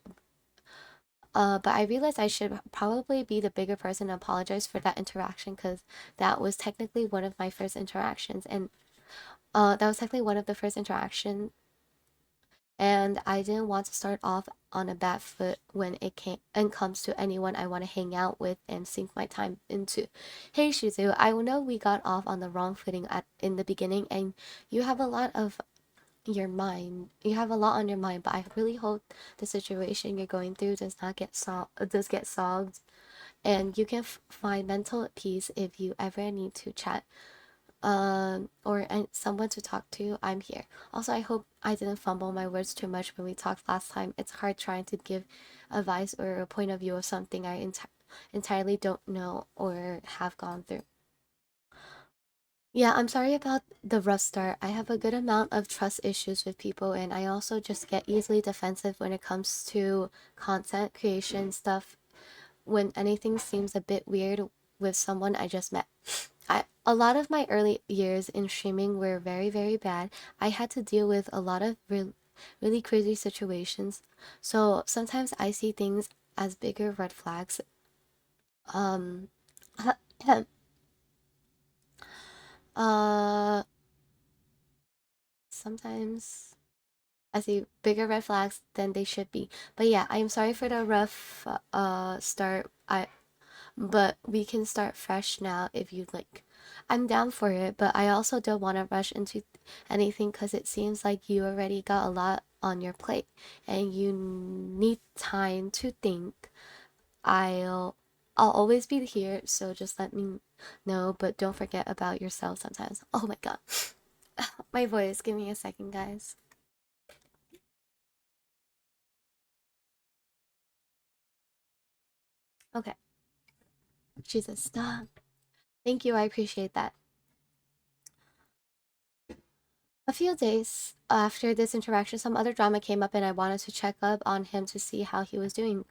But I realized I should probably be the bigger person and apologize for that interaction because that was technically one of my first interactions, and that was technically one of the first interactions and I didn't want to start off on a bad foot when it comes to anyone I want to hang out with and sink my time into. Hey Shizu, I know we got off on the wrong footing in the beginning, and you have a lot of your mind. You have a lot on your mind, but I really hope the situation you're going through does get solved, and you can find mental peace if you ever need to chat or someone to talk to. I'm here. Also, I hope I didn't fumble my words too much when we talked last time. It's hard trying to give advice or a point of view of something I entirely don't know or have gone through. Yeah, I'm sorry about the rough start. I have a good amount of trust issues with people, and I also just get easily defensive when it comes to content creation stuff. When anything seems a bit weird with someone I just met. A lot of my early years in streaming were very, very bad. I had to deal with a lot of really crazy situations. So sometimes I see things as bigger red flags. Um, uh, sometimes I see bigger red flags than they should be. But yeah, I am sorry for the rough start. But we can start fresh now if you'd like. I'm down for it, but I also don't want to rush into anything because it seems like you already got a lot on your plate and you need time to think. I'll I'll always be here, so just let me know, but don't forget about yourself sometimes. Oh my god. My voice, give me a second, guys. Okay. Jesus, stop. Thank you, I appreciate that. A few days after this interaction, some other drama came up, and I wanted to check up on him to see how he was doing,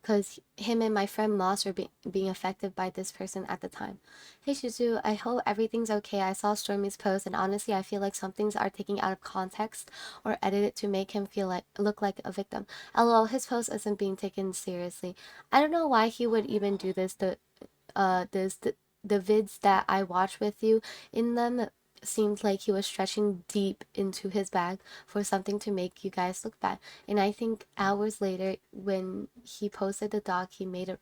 because him and my friend Moss were being affected by this person at the time. Hey Shizu, I hope everything's okay. I saw Stormy's post, and honestly, I feel like some things are taken out of context or edited to make him look like a victim. LOL, his post isn't being taken seriously. I don't know why he would even do this. The vids that I watched with you in them seemed like he was stretching deep into his bag for something to make you guys look bad. And I think hours later, when he posted the doc, he made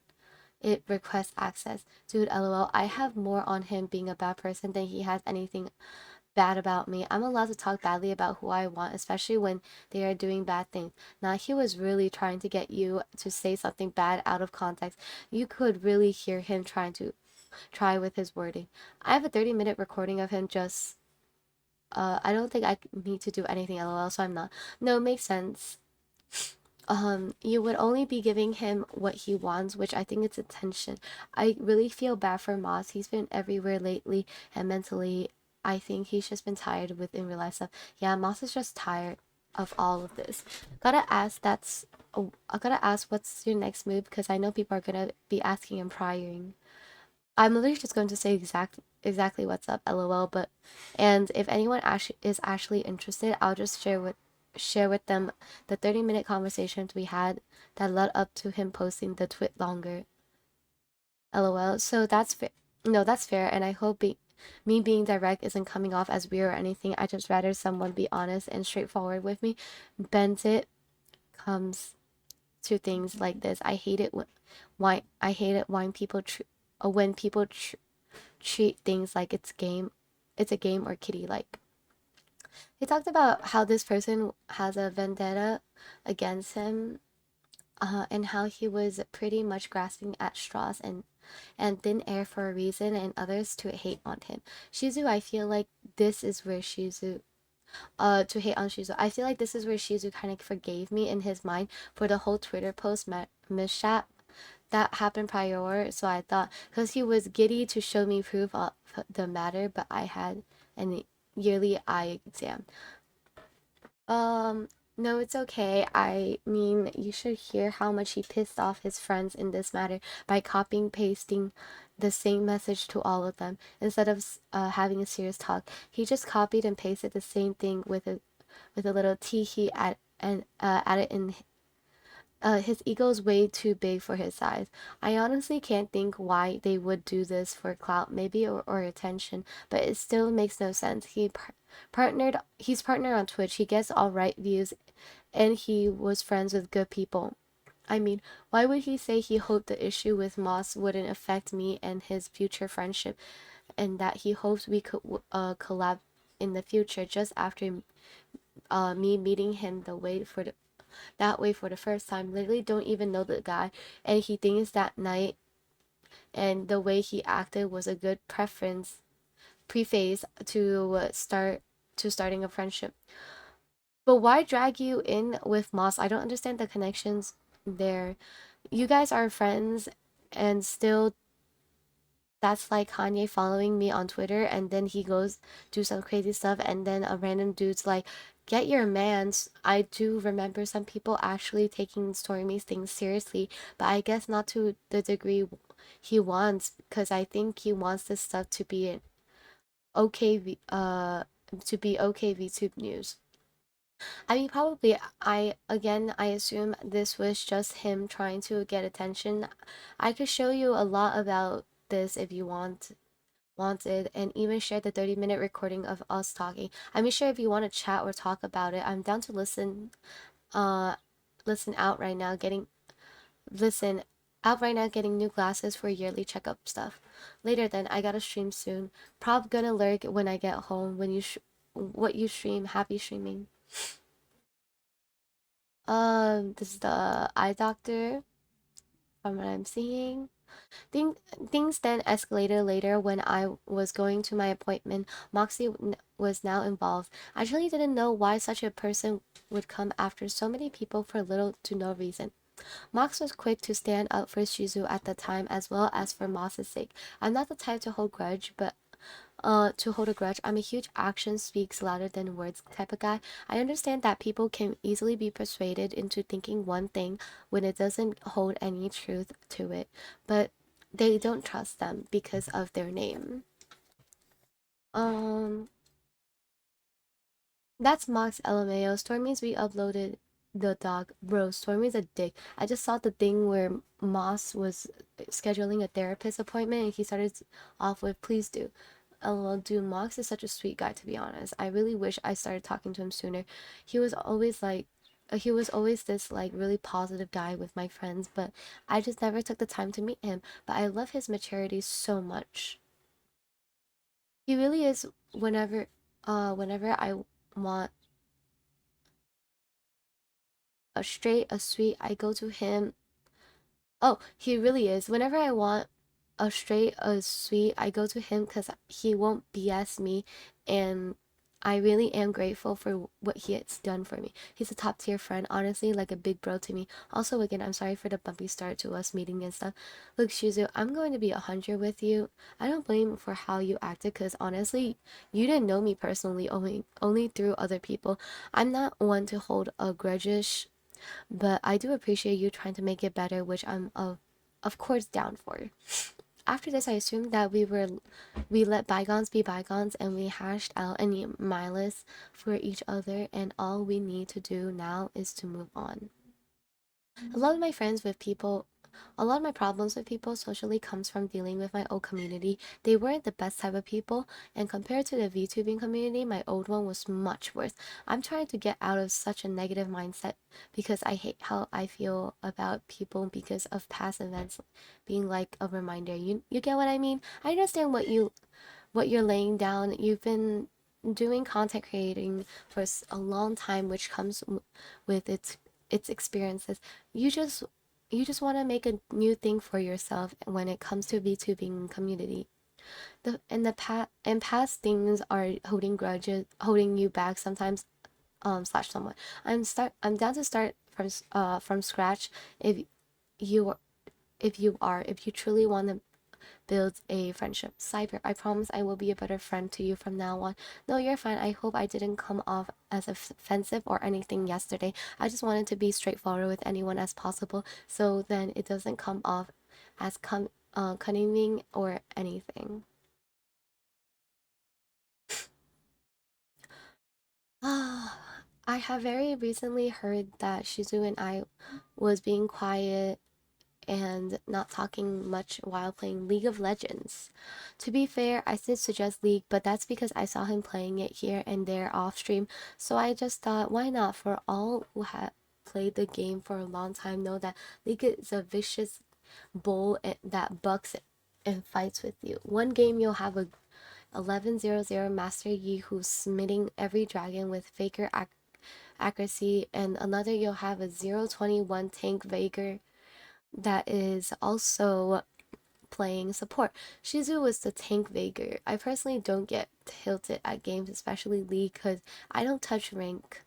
it request access. Dude, lol, I have more on him being a bad person than he has anything bad about me. I'm allowed to talk badly about who I want, especially when they are doing bad things. Now, he was really trying to get you to say something bad out of context. You could really hear him try with his wording. I have a 30-minute recording of him just I don't think I need to do anything lol, so I'm not. No, makes sense. You would only be giving him what he wants, which I think it's attention. I really feel bad for Moss. He's been everywhere lately, and mentally I think he's just been tired with in real life stuff. Yeah, Moss is just tired of all of this. Gotta ask that's I gotta ask what's your next move, because I know people are gonna be asking and prying. I'm literally just going to say exactly what's up, lol. But and if anyone actually interested, I'll just share with them the 30-minute conversations we had that led up to him posting the tweet longer, lol. So that's fair. No, that's fair, and I hope me being direct isn't coming off as weird or anything. I just rather someone be honest and straightforward with me. Bent it comes to things like this. I hate it when people when people treat things like it's a game or kitty like. They talked about how this person has a vendetta against him, and how he was pretty much grasping at straws and thin air for a reason, and others to hate on him. Shizu, I feel like this is where Shizu to hate on Shizu. I feel like this is where Shizu kind of forgave me in his mind for the whole Twitter post mishap that happened prior. So I thought, because he was giddy to show me proof of the matter, but I had an yearly eye exam. Um, no, it's okay. I mean, you should hear how much he pissed off his friends in this matter by copying pasting the same message to all of them instead of having a serious talk. He just copied and pasted the same thing with a little tee he added in. His ego is way too big for his size. I honestly can't think why they would do this for clout, maybe, or attention, but it still makes no sense. He's partnered on Twitch. He gets all right views, and he was friends with good people. I mean, why would he say he hoped the issue with Moss wouldn't affect me and his future friendship, and that he hopes we could collab in the future just after me meeting him that way for the first time? Literally don't even know the guy, and he thinks that night and the way he acted was a good preface to starting a friendship. But why drag you in with Moss? I don't understand the connections there. You guys are friends, and still that's like Kanye following me on Twitter, and then he goes do some crazy stuff, and then a random dude's like, get your mans. I do remember some people actually taking Stormy's things seriously, but I guess not to the degree he wants, because I think he wants this stuff to be okay to be okay VTube news. I mean, probably. I assume this was just him trying to get attention. I could show you a lot about this if you wanted, and even share the 30-minute recording of us talking. I mean, sure, if you want to chat or talk about it, I'm down to uh listen out right now listen out right now getting new glasses for yearly checkup stuff. Later then, I gotta stream soon. Prob gonna lurk when I get home. What you stream, happy streaming. This is the eye doctor from what I'm seeing. Thing, Things then escalated later when I was going to my appointment. Moxie was now involved. I really didn't know why such a person would come after so many people for little to no reason. Mox was quick to stand up for Shizu at the time as well as for Moss's sake. I'm not the type to hold grudge, but to hold a grudge. I'm a huge action speaks louder than words type of guy. I understand that people can easily be persuaded into thinking one thing when it doesn't hold any truth to it, but they don't trust them because of their name. Um, that's Mox LMAO. Stormy's re-uploaded the dog. Bro, Stormy's a dick. I just saw the thing where Moss was scheduling a therapist appointment and he started off with, please do. LOL, dude, Mox is such a sweet guy, to be honest. I really wish I started talking to him sooner. He was always like, he was always this like really positive guy with my friends, but I just never took the time to meet him. But I love his maturity so much. He really is. Whenever I want a straight, a sweet, I go to him. Oh, he really is. Whenever I want a straight, a sweet, I go to him because he won't BS me, and I really am grateful for what he has done for me. He's a top tier friend, honestly, like a big bro to me. Also, again, I'm sorry for the bumpy start to us meeting and stuff. Look, Shizu, I'm going to be 100 with you. I don't blame you for how you acted because honestly, you didn't know me personally, only through other people. I'm not one to hold a grudge, but I do appreciate you trying to make it better, which I'm of course down for. After this, I assumed that we let bygones be bygones and we hashed out any malice for each other, and all we need to do now is to move on. A lot of my friends with people a lot of my problems with people socially comes from dealing with my old community. They weren't the best type of people, and compared to the VTubing community, my old one was much worse. I'm trying to get out of such a negative mindset because I hate how I feel about people because of past events being like a reminder. You get what I mean? I understand what you're laying down. You've been doing content creating for a long time, which comes with its experiences. You just you just want to make a new thing for yourself when it comes to VTubing community. Past things are holding grudges, holding you back sometimes. Slash someone. I'm down to start from scratch. If you if you truly want to build a friendship. Cyber, I promise I will be a better friend to you from now on. No, you're fine. I hope I didn't come off as offensive or anything yesterday. I just wanted to be straightforward with anyone as possible, so then it doesn't come off as cunning or anything. I have very recently heard that Shizu and I was being quiet and not talking much while playing League of Legends. To be fair, I did suggest League, but that's because I saw him playing it here and there off stream, so I just thought, why not? For all who have played the game for a long time know that League is a vicious bull that bucks and fights with you. One game you'll have a 1100 Master Yi who's smitting every dragon with faker accuracy, and another you'll have a 021 tank Vager that is also playing support. Shizu was the tank Vager. I personally don't get tilted at games, especially League, because I don't touch ranked,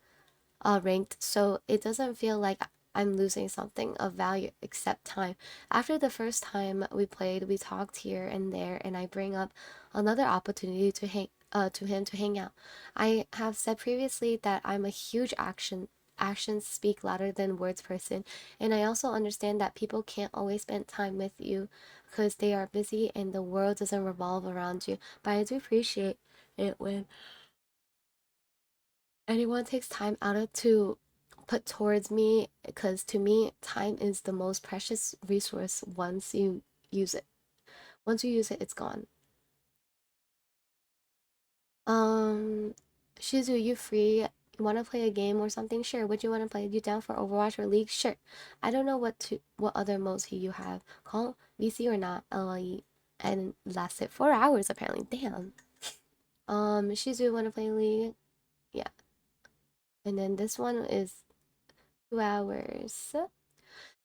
so it doesn't feel like I'm losing something of value except time. After the first time we played, we talked here and there, and I bring up another opportunity to him to hang out. I have said previously that I'm a huge actions speak louder than words person, and I also understand that people can't always spend time with you because they are busy and the world doesn't revolve around you. But I do appreciate it when anyone takes time out of to put towards me, because to me time is the most precious resource. Use it once you use it, it's gone. um Shizu, you free? You want to play a game or something? Sure. What do you want to play? You down for Overwatch or League? Sure. I don't know what other modes you have. Call VC or not? LE. And lasted 4 hours apparently. Damn. Shizu, want to play League? Yeah. And then this one is 2 hours.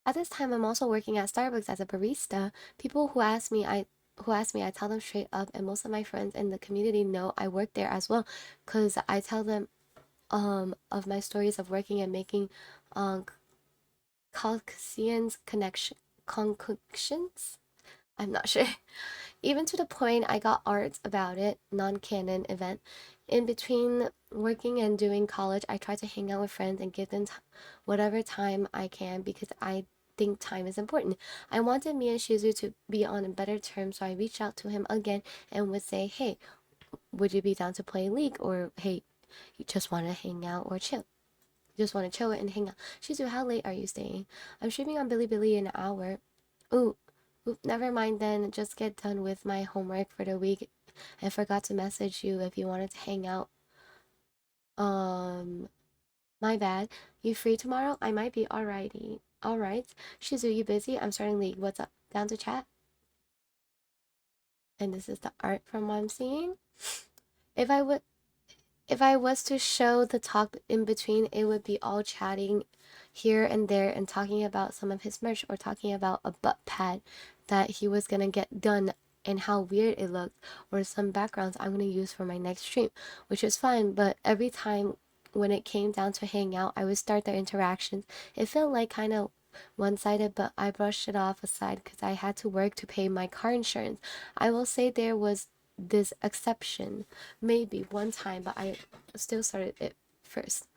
At this time, I'm also working at Starbucks as a barista. People who ask me, I tell them straight up, and most of my friends in the community know I work there as well, cause I tell them of my stories of working and making Caucasian's connection concoctions. I'm not sure. Even to the point I got art about it, non-canon event. In between working and doing college, I try to hang out with friends and give them whatever time I can because I think time is important. I wanted me and Shizu to be on a better terms, so I reached out to him again and would say, hey, would you be down to play League? Or hey, you just want to hang out or chill? You just want to chill and hang out. Shizu, how late are you staying? I'm streaming on Bilibili in an hour. Ooh, Oop, never mind then. Just get done with my homework for the week. I forgot to message you if you wanted to hang out. Um, my bad. You free tomorrow? I might be alrighty. Alright. Shizu, you busy? I'm starting League. What's up? Down to chat? And this is the art from what I'm seeing. If I would if I was to show the talk in between, it would be all chatting here and there and talking about some of his merch or talking about a butt pad that he was gonna get done and how weird it looked, or some backgrounds I'm gonna use for my next stream, which is fine. But every time when it came down to hang out, I would start the interactions. It felt like kind of one-sided, but I brushed it off aside because I had to work to pay my car insurance. I will say there was this exception maybe one time, but I still started it first.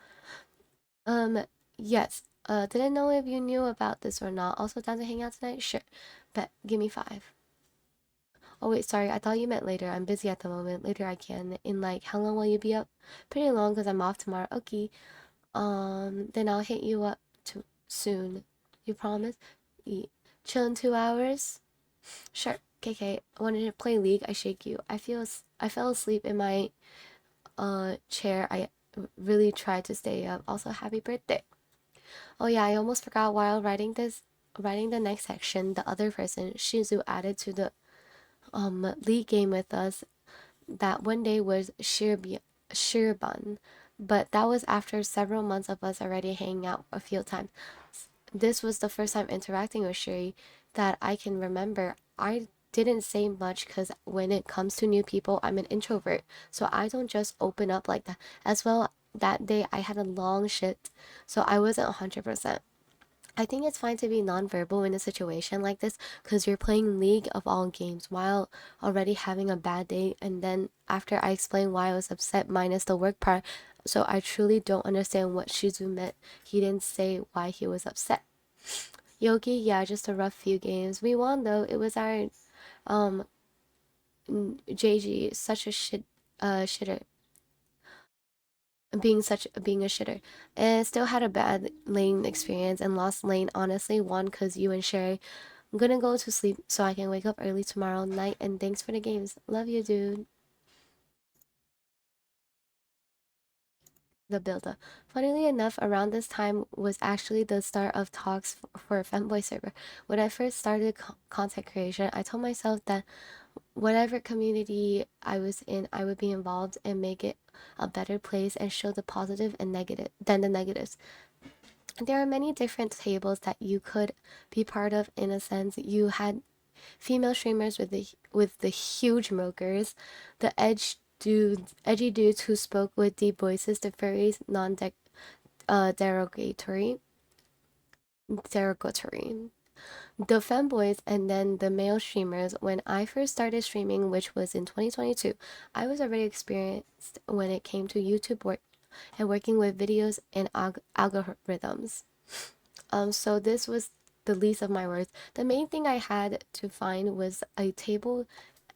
Um, yes. Didn't know if you knew about this or not. Also down to hang out tonight? Sure. Bet. Give me 5. Oh wait, sorry. I thought you meant later. I'm busy at the moment. Later I can. In like, how long will you be up? Pretty long because I'm off tomorrow. Okay. Then I'll hit you up to soon. You promise? Chill in 2 hours? Sure. KK, wanted to play League. I shake you. I fell asleep in my chair. I really tried to stay up. Also, happy birthday. Oh yeah, I almost forgot while writing the next section, the other person, Shizu, added to the league game with us that one day was Shirban, but that was after several months of us already hanging out a few times. This was the first time interacting with Shiri that I can remember. I didn't say much because when it comes to new people, I'm an introvert, so I don't just open up like that. As well, that day I had a long shift, so I wasn't 100%. I think it's fine to be nonverbal in a situation like this because you're playing League of all games while already having a bad day. And then after I explained why I was upset, minus the work part, so I truly don't understand what Shizu meant. He didn't say why he was upset. Yogi, yeah, just a rough few games. We won though. It was our um JG, such a shitter, being a shitter, and still had a bad lane experience and lost lane. Honestly, won because you and Sherry. I'm gonna go to sleep so I can wake up early tomorrow night. And thanks for the games. Love you, dude. The builder. Funnily enough, around this time was actually the start of talks for a Femboy server. When I first started content creation, I told myself that whatever community I was in, I would be involved and make it a better place and show the positive and negative than the negatives. There are many different tables that you could be part of. In a sense, you had female streamers with the huge milkers, the edgy dudes who spoke with deep voices, the furries, derogatory, derogatory, the femboys, and then the male streamers. When I first started streaming, which was in 2022, I was already experienced when it came to YouTube work and working with videos and algorithms. So this was the least of my worries. The main thing I had to find was a table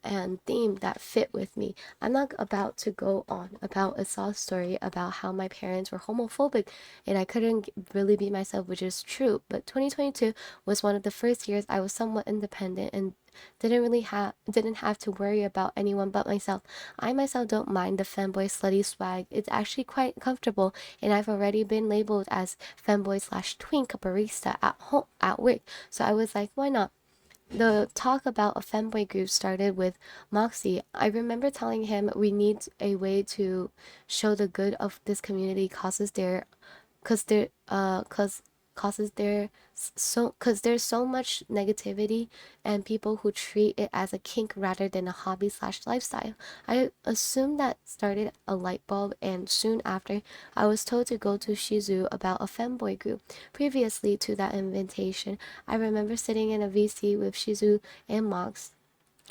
and theme that fit with me. I'm not about to go on about a sob story about how my parents were homophobic and I couldn't really be myself, which is true. But 2022 was one of the first years I was somewhat independent and didn't have to worry about anyone but myself. I myself don't mind the femboy slutty swag. It's actually quite comfortable, and I've already been labeled as femboy slash twink barista at home at work. So I was like, why not? The talk about a femboy group started with Moxie. I remember telling him we need a way to show the good of this community causes causes because there's so much negativity and people who treat it as a kink rather than a hobby slash lifestyle. I assumed that started a light bulb, and soon after, I was told to go to Shizu about a femboy group. Previously to that invitation, I remember sitting in a VC with Shizu and Mox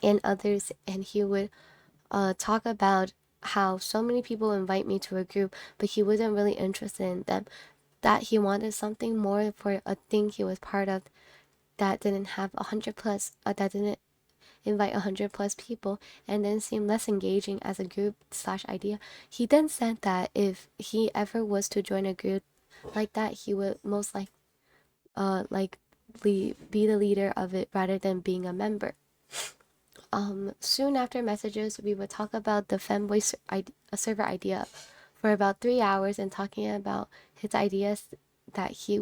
and others, and he would talk about how so many people invite me to a group, but he wasn't really interested in them. That he wanted something more for a thing he was part of that didn't have 100 plus, that didn't invite 100 plus people, and then seemed less engaging as a group slash idea. He then said that if he ever was to join a group like that, he would most likely be the leader of it rather than being a member. Soon after messages, we would talk about the femboy server idea for about 3 hours and talking about his ideas that he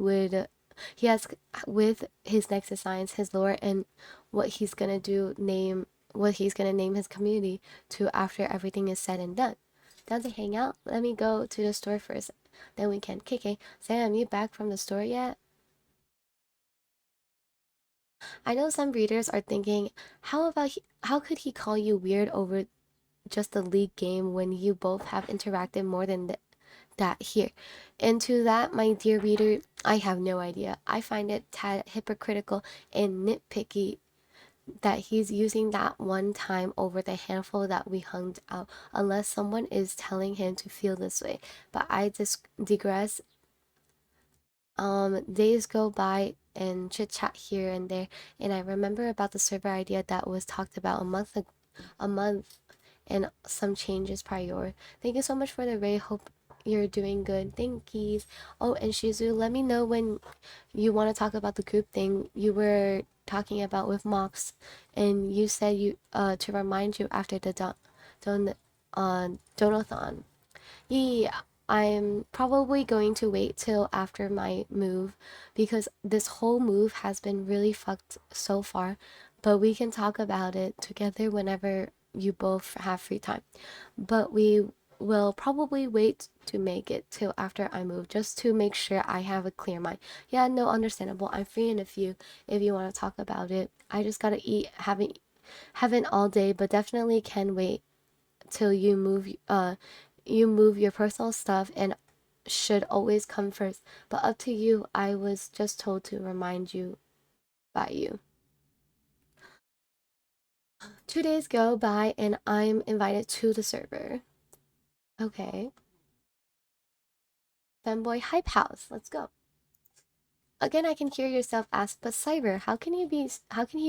has with his next designs, his lore, and what he's gonna name his community to after everything is said and done. Down to hang out. Let me go to the store first. Then we can kick it. Sam, you back from the store yet? I know some readers are thinking, how could he call you weird over just a league game when you both have interacted more than that here? And to that, my dear reader, I have no idea. I find it tad hypocritical and nitpicky that he's using that one time over the handful that we hung out, unless someone is telling him to feel this way. But I digress. Days go by and chit chat here and there, and I remember about the server idea that was talked about a month and some changes prior. Thank you so much for the raid. Hope you're doing good. Thank you. Oh, and Shizu, let me know when you want to talk about the group thing you were talking about with Mox, and you said you to remind you after the donathon. Yeah, I'm probably going to wait till after my move because this whole move has been really fucked so far, but we can talk about it together whenever you both have free time. But we will probably wait to make it till after I move just to make sure I have a clear mind. Yeah, no, understandable. I'm free in a few if you want to talk about it. I just gotta eat, haven't all day, but definitely can wait till you move your personal stuff and should always come first. But up to you. I was just told to remind you by you. 2 days go by and I'm invited to the server. Okay. Femboy Hype House. Let's go. Again, I can hear yourself ask, but Cyber, how can he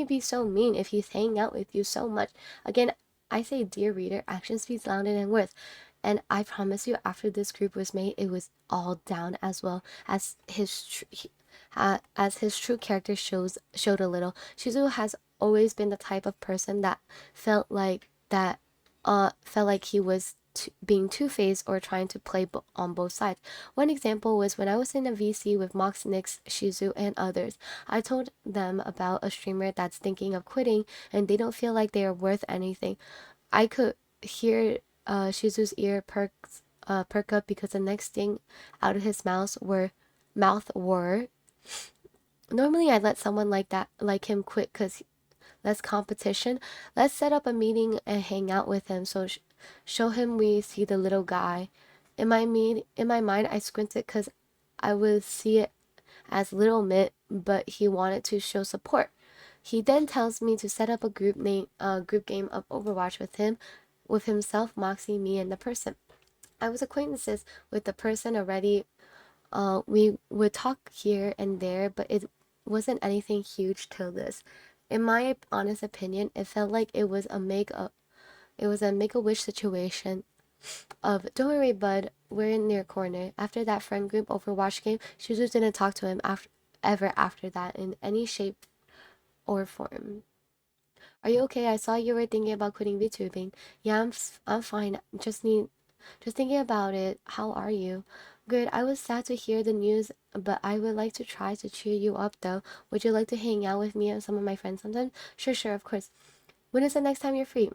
be so mean if he's hanging out with you so much? Again, I say, dear reader, action speaks louder than words. And I promise you, after this group was made, it was all down as well as his true character showed a little. Shizuo has always been the type of person that felt like he was being two-faced or trying to play on both sides. One example was when I was in a VC with Mox, Nix, Shizu, and others. I told them about a streamer that's thinking of quitting and they don't feel like they are worth anything. I could hear Shizu's ear perk up because the next thing out of his mouth were normally I'd let someone like him quit because less competition. Let's set up a meeting and hang out with him. So show him we see the little guy. In my mind, I squinted because I would see it as little Mitt, but he wanted to show support. He then tells me to set up a group game of Overwatch with himself, Moxie, me, and the person. I was acquaintances with the person already. We would talk here and there, but it wasn't anything huge till this. In my honest opinion, it felt like it was a make a wish situation of don't worry bud, we're in your corner. After that friend group Overwatch game, Shuzu didn't talk to him ever after that in any shape or form. Are you okay? I saw you were thinking about quitting VTubing. Yeah, I'm fine. Just thinking about it. How are you? Good. I was sad to hear the news, but I would like to try to cheer you up though. Would you like to hang out with me and some of my friends sometime? Sure, of course. When is the next time you're free?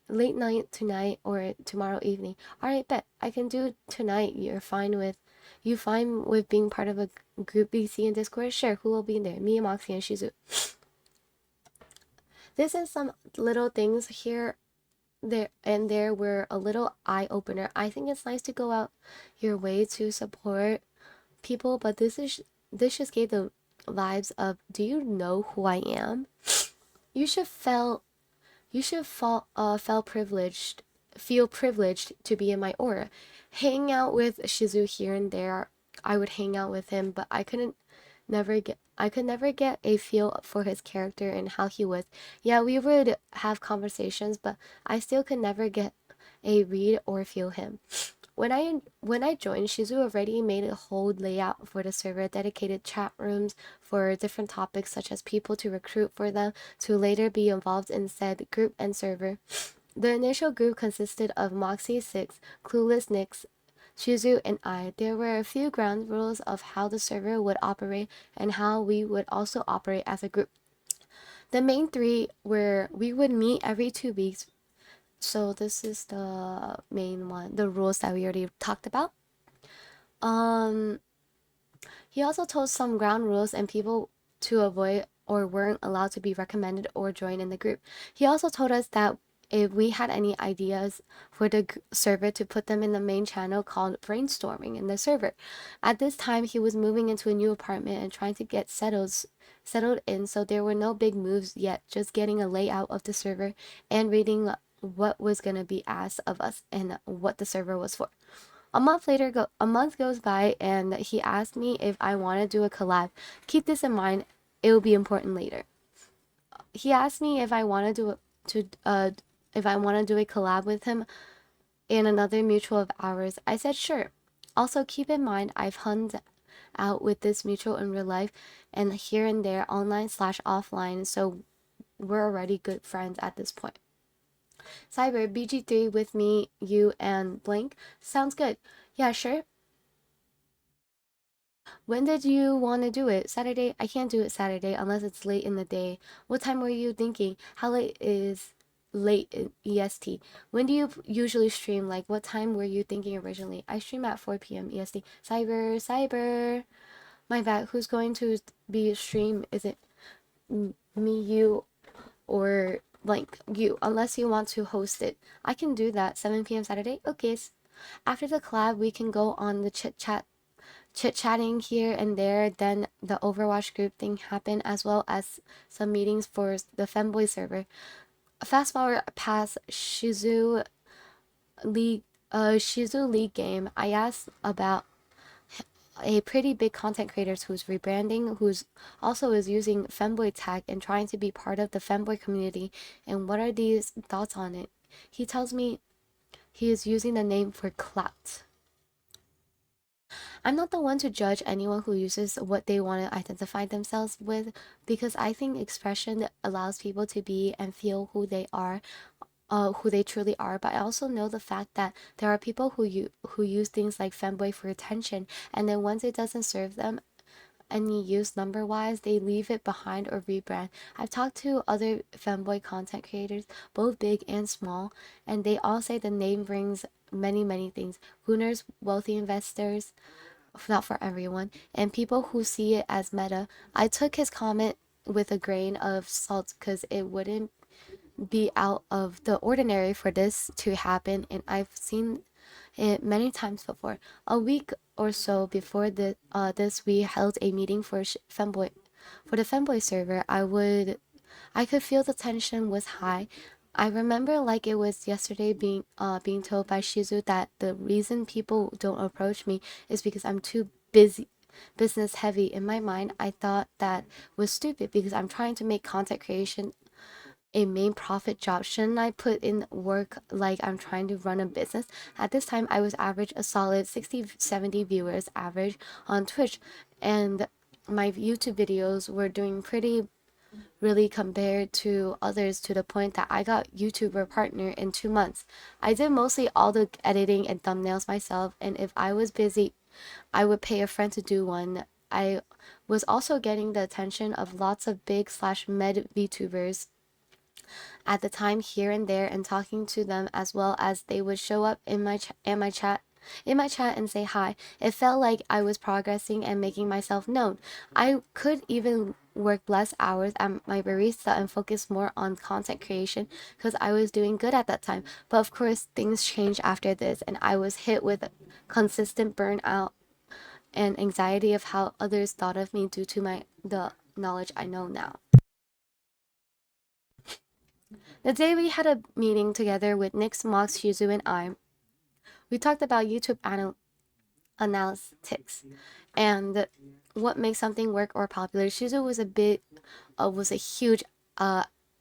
Late night tonight or tomorrow evening. Alright, bet. I can do tonight. You're fine with You fine with being part of a group VC in Discord? Sure, who will be in there? Me, Moxie, and Shizu. This is some little things here there and there were a little eye opener. I think it's nice to go out your way to support people, but this just gave the vibes of, do you know who I am? You should feel feel privileged to be in my aura. Hang out with Shizu here and there. I would hang out with him, but I could never get a feel for his character and how he was. Yeah, we would have conversations, but I still could never get a read or feel him. When I joined, Shizu already made a whole layout for the server, dedicated chat rooms for different topics such as people to recruit for them to later be involved in said group and server. The initial group consisted of Moxie 6, Clueless Nix, Shizu, and I. There were a few ground rules of how the server would operate and how we would also operate as a group. The main three were we would meet every 2 weeks. So this is the main one, the rules that we already talked about. Um, he also told some ground rules and people to avoid or weren't allowed to be recommended or join in the group. He also told us that if we had any ideas for the server to put them in the main channel called brainstorming in the server. At this time, he was moving into a new apartment and trying to get settled in, so there were no big moves yet, just getting a layout of the server and reading what was going to be asked of us and what the server was for. A month goes by and he asked me if I want to do a collab. Keep this in mind, it will be important later. He asked me if I want to do a collab with him and another mutual of ours. I said sure. Also keep in mind I've hung out with this mutual in real life and here and there online/offline, so we're already good friends at this point. Cyber, BG3 with me, you, and Blink. Sounds good. Yeah, sure. When did you want to do it? Saturday? I can't do it Saturday unless it's late in the day. What time were you thinking? How late is late in EST? When do you usually stream? Like, what time were you thinking originally? I stream at 4 p.m. EST. Cyber. My bad. Who's going to be stream? Is it me, you, or like you? Unless you want to host it. I can do that. 7 p.m. Saturday? Okay. After the collab, we can go on the chit-chatting here and there. Then the Overwatch group thing happened, as well as some meetings for the Femboy server. Fast forward past Shizu League game, I asked about a pretty big content creator who's rebranding, who's also is using Femboy tag and trying to be part of the Femboy community, and what are these thoughts on it. He tells me he is using the name for clout. I'm not the one to judge anyone who uses what they want to identify themselves with, because I think expression allows people to be and feel who they are, who they truly are. But I also know the fact that there are people who use things like femboy for attention, and then once it doesn't serve them any use number wise, they leave it behind or rebrand. I've talked to other femboy content creators, both big and small, and they all say the name brings many things. Gooners, wealthy investors, not for everyone, and people who see it as meta. I took his comment with a grain of salt because it wouldn't be out of the ordinary for this to happen, and I've seen it many times before. A week or so before this, we held a meeting for Femboy, for the Femboy server. I could feel the tension was high. I remember like it was yesterday being told by Shizu that the reason people don't approach me is because I'm too busy business heavy. In my mind, I thought that was stupid because I'm trying to make content creation a main profit job. Shouldn't I put in work like I'm trying to run a business? At this time, I was average a solid 60-70 viewers average on Twitch, and my YouTube videos were doing pretty really compared to others, to the point that I got YouTuber partner in 2 months. I did mostly all the editing and thumbnails myself, and if I was busy, I would pay a friend to do one. I was also getting the attention of lots of big/med VTubers at the time here and there, and talking to them, as well as they would show up in my chat in my chat and say hi. It felt like I was progressing and making myself known. I could even work less hours at my barista and focus more on content creation because I was doing good at that time. But of course, things changed after this, and I was hit with consistent burnout and anxiety of how others thought of me due to the knowledge I know now. The day we had a meeting together with Nix, Mox, Shizu, and I, we talked about YouTube analytics and what makes something work or popular. Shizu was a huge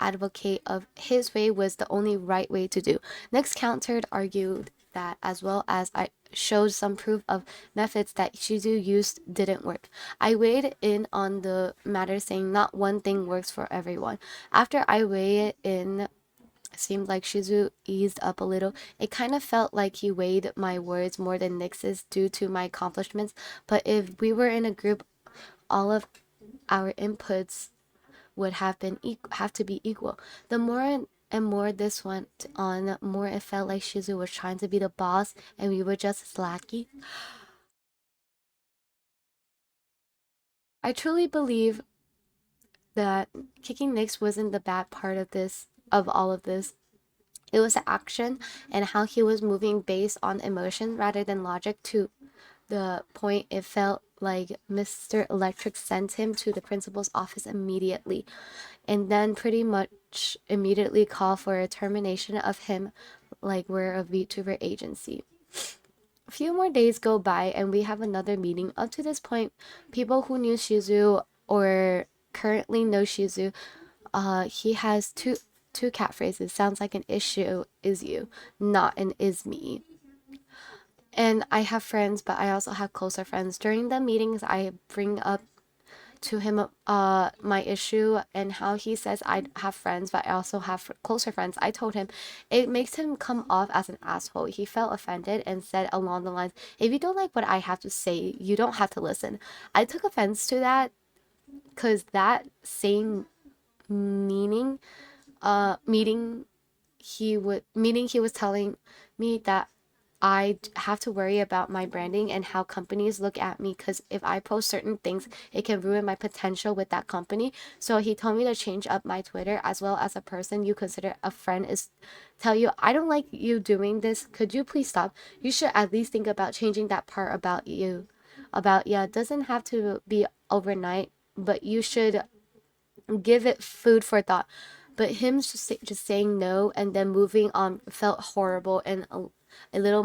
advocate of his way was the only right way to do. Next countered argued that as well as I showed some proof of methods that Shizu used didn't work. I weighed in on the matter saying not one thing works for everyone. After I weighed in, it seemed like Shizu eased up a little. It kind of felt like he weighed my words more than Nix's due to my accomplishments. But if we were in a group, all of our inputs would have to be equal. The more and more this went on, more it felt like Shizu was trying to be the boss and we were just slacky. I truly believe that kicking Nix wasn't the bad part of all of this. It was the action and how he was moving based on emotion rather than logic to the point it felt like Mr. Electric sent him to the principal's office immediately and then pretty much immediately call for a termination of him like we're a VTuber agency. A few more days go by and we have another meeting. Up to this point, people who knew Shizu or currently know Shizu, he has two catchphrases. Sounds like an issue is you, not an is me. And I have friends, but I also have closer friends. During the meetings, I bring up to him my issue and how he says I have friends, but I also have closer friends. I told him it makes him come off as an asshole. He felt offended and said along the lines, "If you don't like what I have to say, you don't have to listen." I took offense to that because that same meaning, meeting he was telling me that I have to worry about my branding and how companies look at me because if I post certain things, it can ruin my potential with that company. So he told me to change up my Twitter as well as a person you consider a friend is tell you, I don't like you doing this. Could you please stop? You should at least think about changing that part about you. About, yeah, it doesn't have to be overnight, but you should give it food for thought. But him just saying no and then moving on felt horrible and a little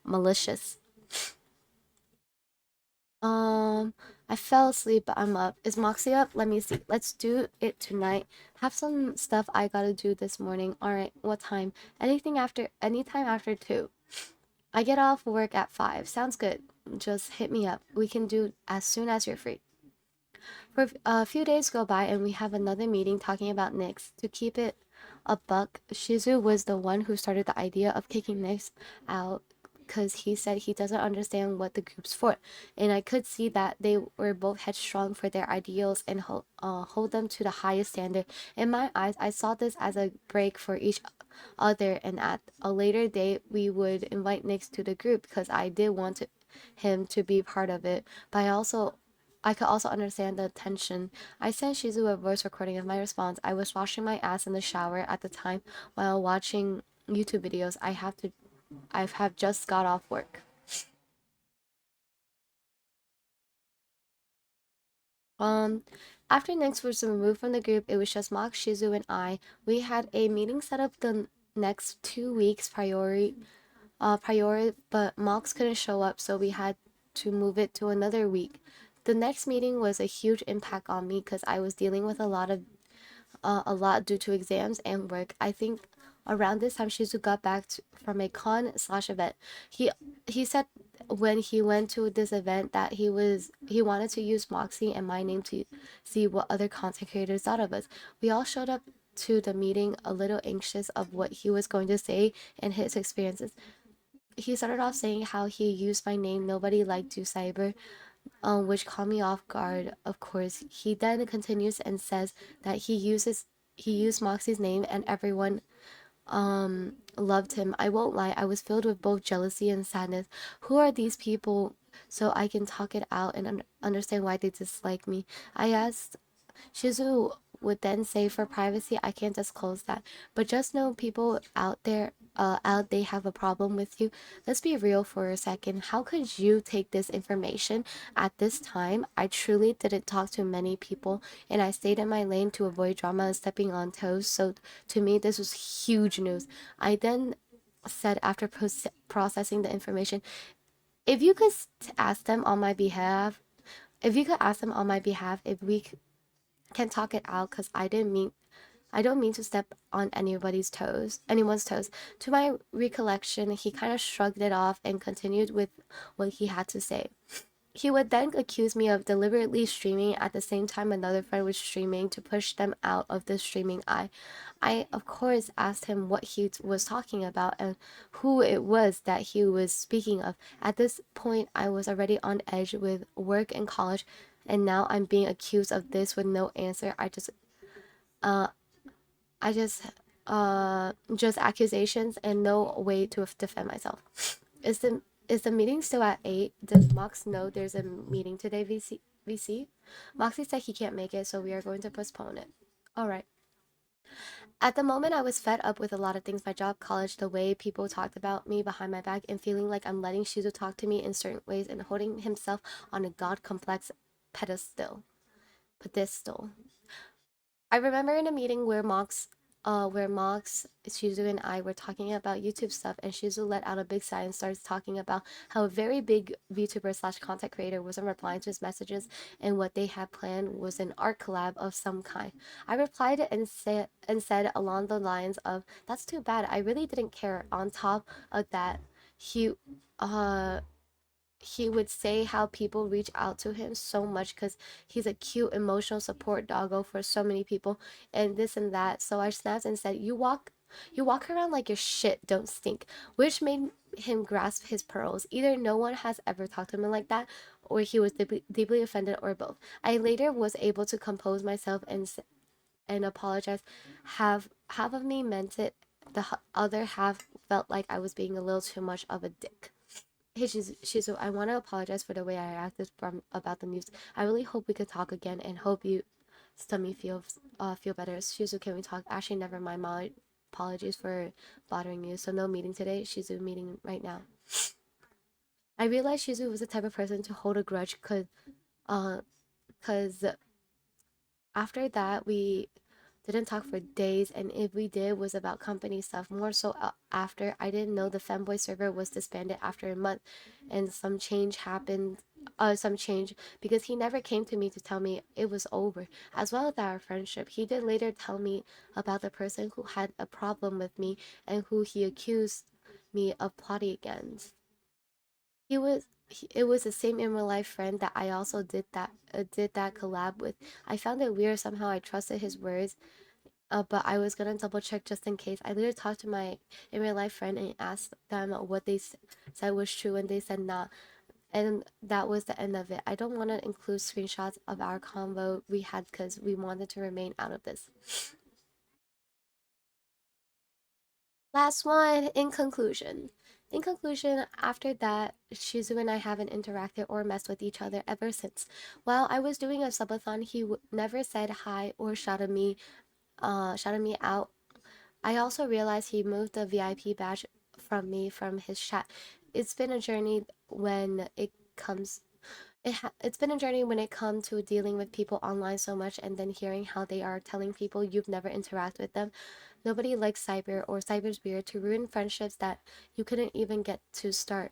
malicious. Um, I fell asleep, but I'm up. Is Moxie up? Let me see. Let's do it tonight. Have some stuff I gotta do this morning. All right, what time? Anytime after 2. I get off work at 5. Sounds good. Just hit me up. We can do as soon as you're free. For a few days go by and we have another meeting talking about Nyx. To keep it a buck, Shizu was the one who started the idea of kicking Nyx out because he said he doesn't understand what the group's for. And I could see that they were both headstrong for their ideals and hold them to the highest standard. In my eyes, I saw this as a break for each other, and at a later date, we would invite Nyx to the group because I did want him to be part of it. But I could also understand the tension. I sent Shizu a voice recording of my response. I was washing my ass in the shower at the time while watching YouTube videos. I have just got off work. Um, After Nyx was removed from the group, it was just Mox, Shizu, and I. We had a meeting set up the next 2 weeks but Mox couldn't show up, so we had to move it to another week. The next meeting was a huge impact on me because I was dealing with a lot due to exams and work. I think around this time Shizu got back from a con/event. He said when he went to this event that he wanted to use Moxie and my name to see what other content creators thought of us. We all showed up to the meeting a little anxious of what he was going to say and his experiences. He started off saying how he used my name. Nobody liked you, Cyber, which caught me off guard. Of course, he then continues and says that he used Moxie's name and everyone loved him. I won't lie, I was filled with both jealousy and sadness. Who are these people? So I can talk it out and understand why they dislike me. I asked. Shizu would then say, for privacy, I can't disclose that. But just know people out there, they have a problem with you. Let's be real for a second. How could you take this information at this time? I truly didn't talk to many people, and I stayed in my lane to avoid drama and stepping on toes. So to me, this was huge news. I then said, after processing the information, if you could ask them on my behalf, if we can talk it out, because I don't mean to step on anyone's toes. To my recollection, he kind of shrugged it off and continued with what he had to say. He would then accuse me of deliberately streaming at the same time another friend was streaming to push them out of the streaming eye. I, of course, asked him what he was talking about and who it was that he was speaking of. At this point, I was already on edge with work and college, and now I'm being accused of this with no answer. Uh, just accusations and no way to defend myself. Is the meeting still at 8? Does Mox know there's a meeting today, VC? Moxie said he can't make it, so we are going to postpone it. Alright. At the moment, I was fed up with a lot of things: my job, college, the way people talked about me behind my back, and feeling like I'm letting Shizu talk to me in certain ways and holding himself on a god complex pedestal. Pedestal. I remember in a meeting where Mox, Shizu, and I were talking about YouTube stuff, and Shizu let out a big sigh and starts talking about how a very big VTuber slash content creator wasn't replying to his messages, and what they had planned was an art collab of some kind. I replied and said along the lines of, "That's too bad. I really didn't care." On top of that, he uh he would say how people reach out to him so much because he's a cute emotional support doggo for so many people, and this and that. So I snapped and said, you walk around like your shit don't stink," which made him grasp his pearls. Either no one has ever talked to him like that, or he was deeply offended, or both. I later was able to compose myself and apologize. Half of me meant it, the other half felt like I was being a little too much of a dick. Hey Shizu, I want to apologize for the way I acted from about the news. I really hope we could talk again and hope you stomach feel better. Shizu, can we talk? Actually, never mind. My apologies for bothering you. So no meeting today. Shizu, meeting right now. I realized Shizu was the type of person to hold a grudge, uh cause after that we didn't talk for days, and if we did was about company stuff. More so after, I didn't know the Femboy server was disbanded after a month, and some change happened. Some change because he never came to me to tell me it was over, as well as our friendship. He did later tell me about the person who had a problem with me and who he accused me of plotting against. It was the same in real life friend that I also did that collab with. I found it weird. Somehow I trusted his words, but I was gonna double check just in case. I later talked to my in real life friend and asked them what they said was true, and they said not. And that was the end of it. I don't want to include screenshots of our convo we had because we wanted to remain out of this. Last one. In conclusion, after that, Shizu and I haven't interacted or messed with each other ever since. While I was doing a subathon, he never said hi or shouted me out. I also realized he moved the VIP badge from his chat. It's been a journey when it comes it's been a journey when it comes to dealing with people online so much, and then hearing how they are telling people you've never interacted with them. Nobody likes cyber or cyber's weird to ruin friendships that you couldn't even get to start.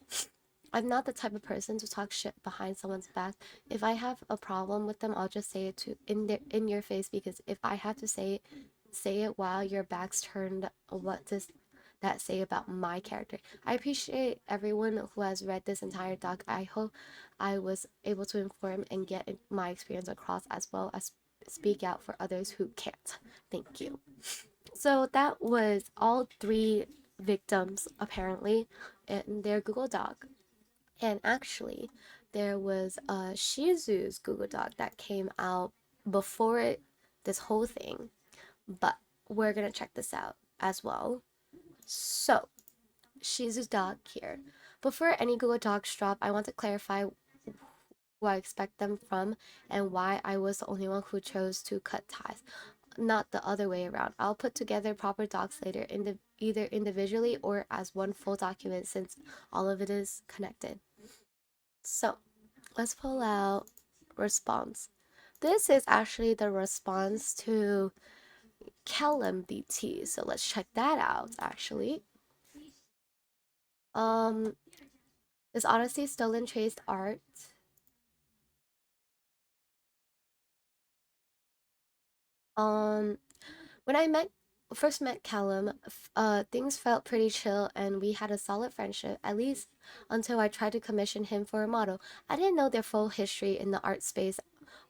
I'm not the type of person to talk shit behind someone's back. If I have a problem with them, I'll just say it in your face, because if I have to say it while your back's turned, what does that say about my character? I appreciate everyone who has read this entire doc. I hope I was able to inform and get my experience across, as well as speak out for others who can't. Thank you. So that was all three victims apparently in their Google Doc. And actually, there was Shizu's Google Doc that came out before this whole thing, but we're gonna check this out as well. So, she's a dog here. Before any Google Docs drop, I want to clarify who I expect them from and why I was the only one who chose to cut ties, not the other way around. I'll put together proper docs later, either individually or as one full document since all of it is connected. So, let's pull out response. This is actually the response to CalMDT, so let's check that out actually. Um, is Odyssey stolen traced art? Um, when I first met Callum, things felt pretty chill and we had a solid friendship, at least until I tried to commission him for a model. I didn't know their full history in the art space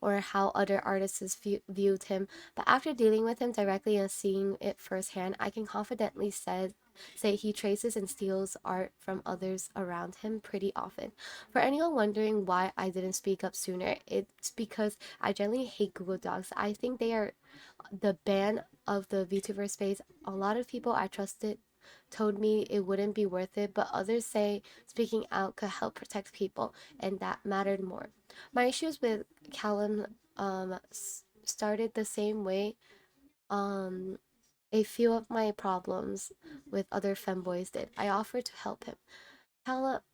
or how other artists viewed him, but after dealing with him directly and seeing it firsthand, I can confidently say he traces and steals art from others around him pretty often. For anyone wondering why I didn't speak up sooner, it's because I generally hate Google Docs. I think they are the ban of the VTuber space. A lot of people I trusted told me it wouldn't be worth it, but others say speaking out could help protect people, and that mattered more. My issues with Callum started the same way um, a few of my problems with other femboys did. I offered to help him.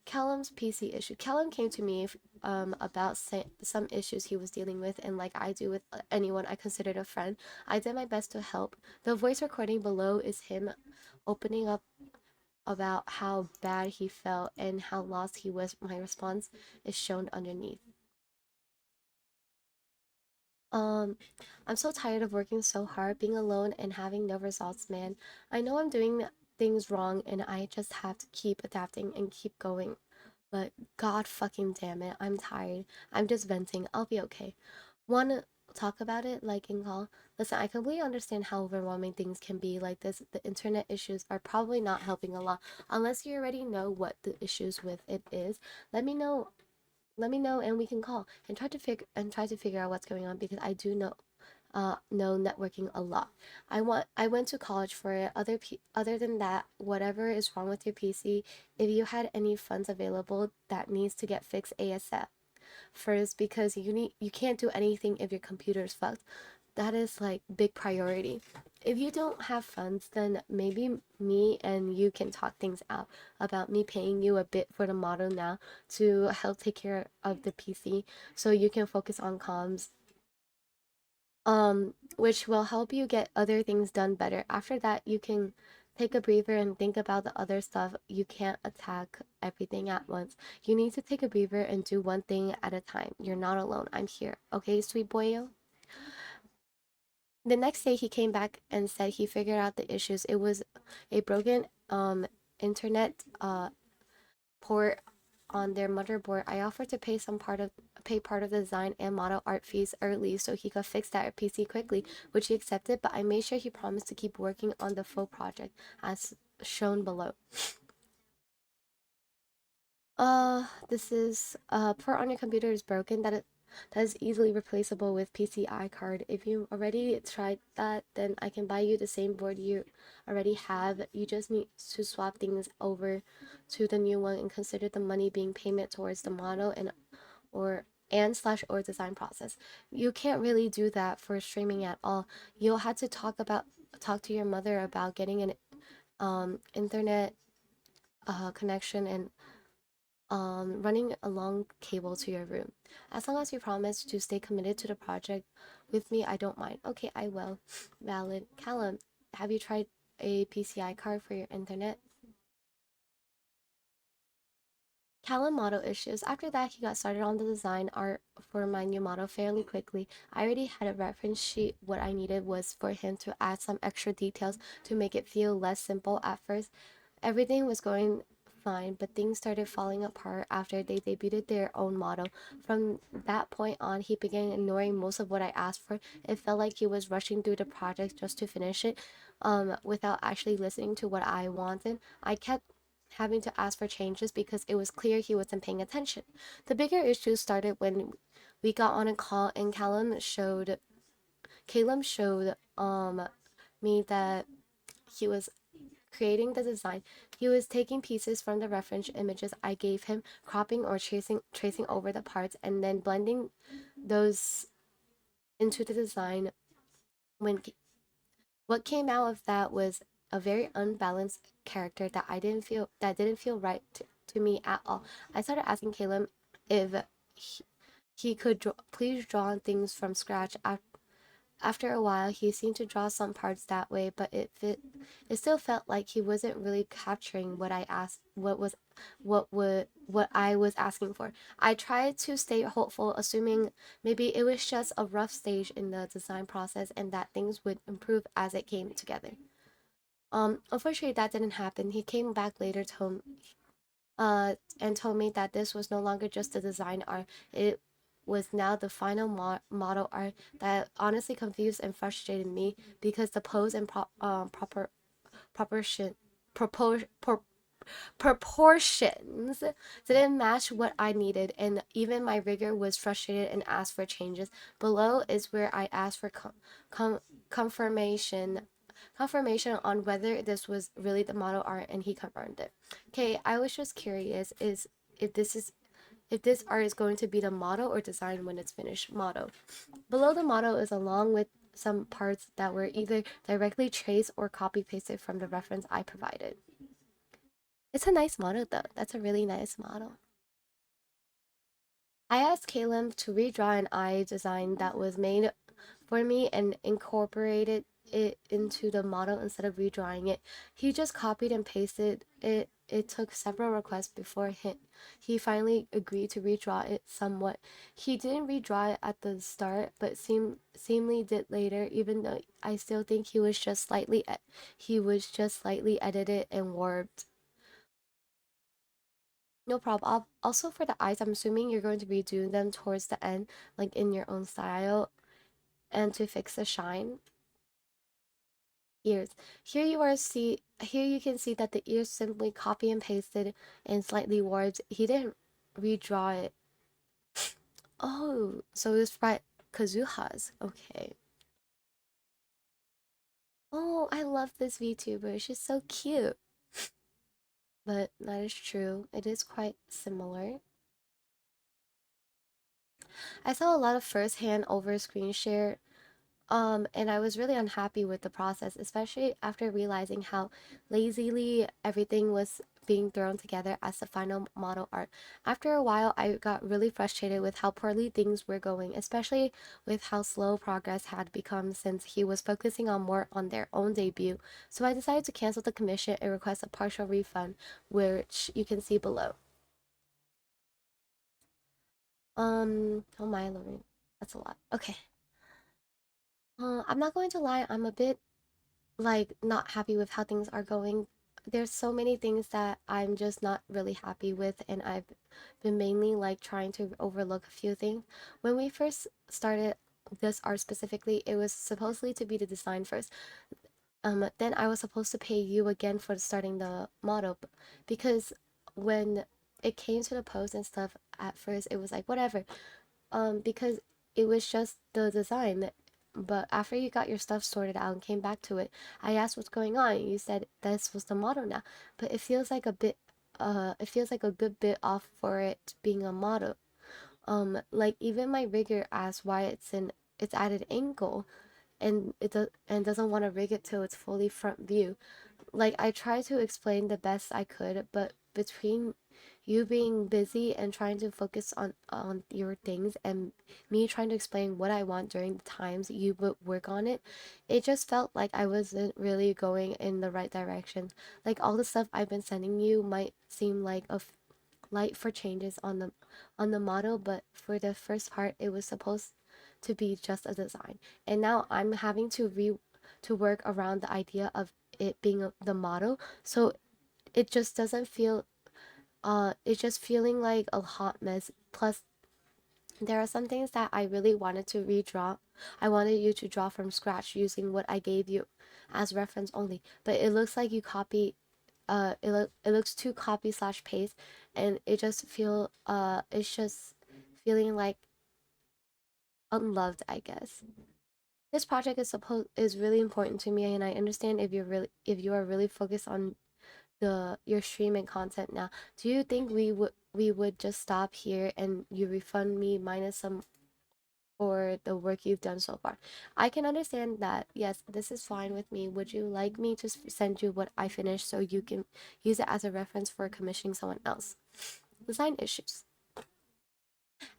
Callum's PC issue. Callum came to me about some issues he was dealing with, and like I do with anyone I considered a friend, I did my best to help. The voice recording below is him opening up about how bad he felt and how lost he was. My response is shown underneath. Um, I'm so tired of working so hard, being alone, and having no results, man. I know I'm doing things wrong, and I just have to keep adapting and keep going. But god fucking damn it, I'm tired. I'm just venting. I'll be okay. Wanna talk about it like in call? Listen, I completely understand how overwhelming things can be like this. The internet issues are probably not helping a lot. Unless you already know what the issues with it is, let me know. Let me know and we can call and try to figure out what's going on because I do know networking a lot. I went to college for it. Other than that, whatever is wrong with your PC, if you had any funds available, that needs to get fixed ASAP first because you can't do anything if your computer is fucked. That is like big priority. If you don't have funds, then maybe me and you can talk things out about me paying you a bit for the model now to help take care of the PC so you can focus on comms, which will help you get other things done better. After that, you can take a breather and think about the other stuff. You can't attack everything at once. You need to take a breather and do one thing at a time. You're not alone. I'm here. Okay, sweet boyo? The next day, he came back and said he figured out the issues. It was a broken internet port on their motherboard. I offered to pay part of the design and model art fees early so he could fix that PC quickly, which he accepted, but I made sure he promised to keep working on the full project as shown below. This is port on your computer is broken. That is easily replaceable with PCI card. If you already tried that, then I can buy you the same board you already have. You just need to swap things over to the new one and consider the money being payment towards the model or and slash or design process. You can't really do that for streaming at all. You'll have to talk to your mother about getting an internet connection and running a long cable to your room. As long as you promise to stay committed to the project with me, I don't mind. Okay, I will. Valid. Callum, have you tried a PCI card for your internet? Callum model issues. After that, he got started on the design art for my new model fairly quickly. I already had a reference sheet. What I needed was for him to add some extra details to make it feel less simple at first. Everything was going fine, but things started falling apart after they debuted their own model. From that point on, he began ignoring most of what I asked for. It felt like he was rushing through the project just to finish it, without actually listening to what I wanted. I kept having to ask for changes because it was clear he wasn't paying attention. The bigger issue started when we got on a call and Caleb showed me that he was creating the design, he was taking pieces from the reference images I gave him, cropping or tracing over the parts, and then blending those into the design. When what came out of that was a very unbalanced character that didn't feel right to me at all. I started asking Caleb if he, he could please draw things from scratch. After a while, he seemed to draw some parts that way, but it still felt like he wasn't really capturing what I asked, what I was asking for. I tried to stay hopeful, assuming maybe it was just a rough stage in the design process and that things would improve as it came together. Unfortunately, that didn't happen. He came back later, and told me that this was no longer just a design art. It was now the final model art that honestly confused and frustrated me because the pose and proportion propor, pro, proportions didn't match what I needed, and even my rigger was frustrated and asked for changes. Below is where I asked for com- confirmation confirmation on whether this was really the model art, and he confirmed it. Okay, I was just curious is if this art is going to be the model or design when it's finished. Model. Below the model is along with some parts that were either directly traced or copy pasted from the reference I provided. It's a nice model though. That's a really nice model. I asked Caleb to redraw an eye design that was made for me and incorporated it into the model instead of redrawing it. He just copied and pasted it. It took several requests before he finally agreed to redraw it somewhat. He didn't redraw it at the start, but seemingly did later, even though I still think he was just slightly edited and warped. No problem. Also for the eyes, I'm assuming you're going to be doing them towards the end, like in your own style, and to fix the shine. Ears. Here you can see that the ears simply copy and pasted and slightly warped. He didn't redraw it. Oh, so it's by Kazuha's. Okay. Oh, I love this VTuber. She's so cute. But that is true. It is quite similar. I saw a lot of first-hand over screen share. And I was really unhappy with the process, especially after realizing how lazily everything was being thrown together as the final model art. After a while, I got really frustrated with how poorly things were going, especially with how slow progress had become since he was focusing on more on their own debut. So I decided to cancel the commission and request a partial refund, which you can see below. Oh my, Lorraine. That's a lot. Okay. I'm not going to lie, I'm a bit like not happy with how things are going. There's so many things that I'm just not really happy with, and I've been mainly like trying to overlook a few things. When we first started this art specifically, it was supposedly to be the design first. Then I was supposed to pay you again for starting the model, because when it came to the pose and stuff at first, it was like whatever, because it was just the design. But after you got your stuff sorted out and came back to it, I asked what's going on. And you said this was the model now, but it feels like a good bit off for it being a model. Like even my rigger asked why it's at an angle, and doesn't want to rig it till it's fully front view. Like I tried to explain the best I could, but between you being busy and trying to focus on your things and me trying to explain what I want during the times you would work on it, it just felt like I wasn't really going in the right direction. Like all the stuff I've been sending you might seem like light for changes on the model, but for the first part it was supposed to be just a design. And now I'm having to work around the idea of it being the model. So it just doesn't feel it's just feeling like a hot mess. Plus there are some things that I really wanted to redraw. I wanted you to draw from scratch using what I gave you as reference only. But it looks like you copy it looks too copy slash paste, and it's just feeling like unloved, I guess. This project is really important to me, and I understand if you are really focused on the your stream and content now. Do you think we would just stop here and you refund me minus some for the work you've done so far? I can understand that. Yes, this is fine with me. Would you like me to send you what I finished so you can use it as a reference for commissioning someone else? Design issues.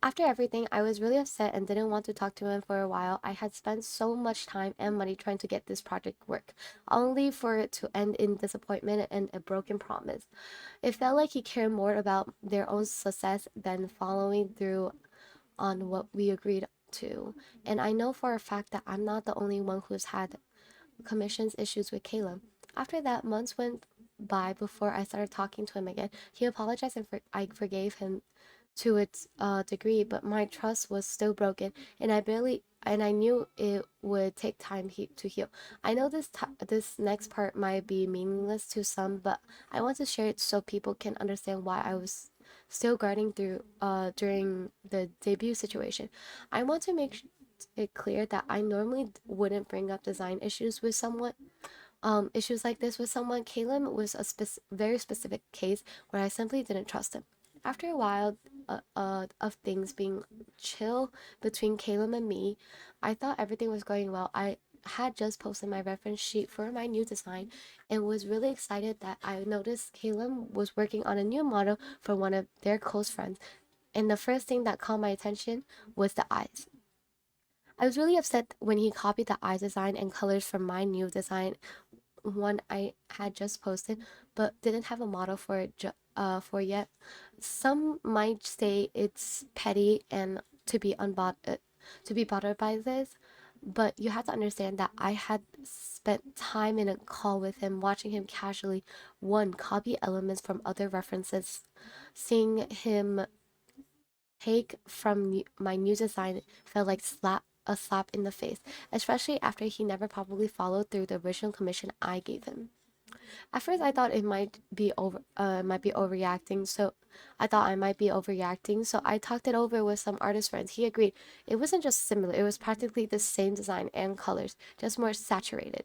After everything, I was really upset and didn't want to talk to him for a while. I had spent so much time and money trying to get this project work, only for it to end in disappointment and a broken promise. It felt like he cared more about their own success than following through on what we agreed to. And I know for a fact that I'm not the only one who's had commissions issues with Caleb. After that, months went by before I started talking to him again. He apologized and I forgave him to its degree, but my trust was still broken, and I knew it would take time to heal. I know this next part might be meaningless to some, but I want to share it so people can understand why I was still guarding through during the debut situation. I want to make it clear that I normally wouldn't bring up design issues like this with someone. Caleb was a very specific case where I simply didn't trust him. After a while of things being chill between Caleb and me, I thought everything was going well. I had just posted my reference sheet for my new design and was really excited that I noticed Caleb was working on a new model for one of their close friends. And the first thing that caught my attention was the eyes. I was really upset when he copied the eye design and colors from my new design, one I had just posted, but didn't have a model for it for yet. Some might say it's petty and to be bothered by this, but you have to understand that I had spent time in a call with him, watching him casually one copy elements from other references, seeing him take from my new design felt like a slap in the face, especially after he never probably followed through the original commission I gave him. At first, I thought it might be overreacting. So I thought I might be overreacting. So I talked it over with some artist friends. He agreed. It wasn't just similar. It was practically the same design and colors, just more saturated.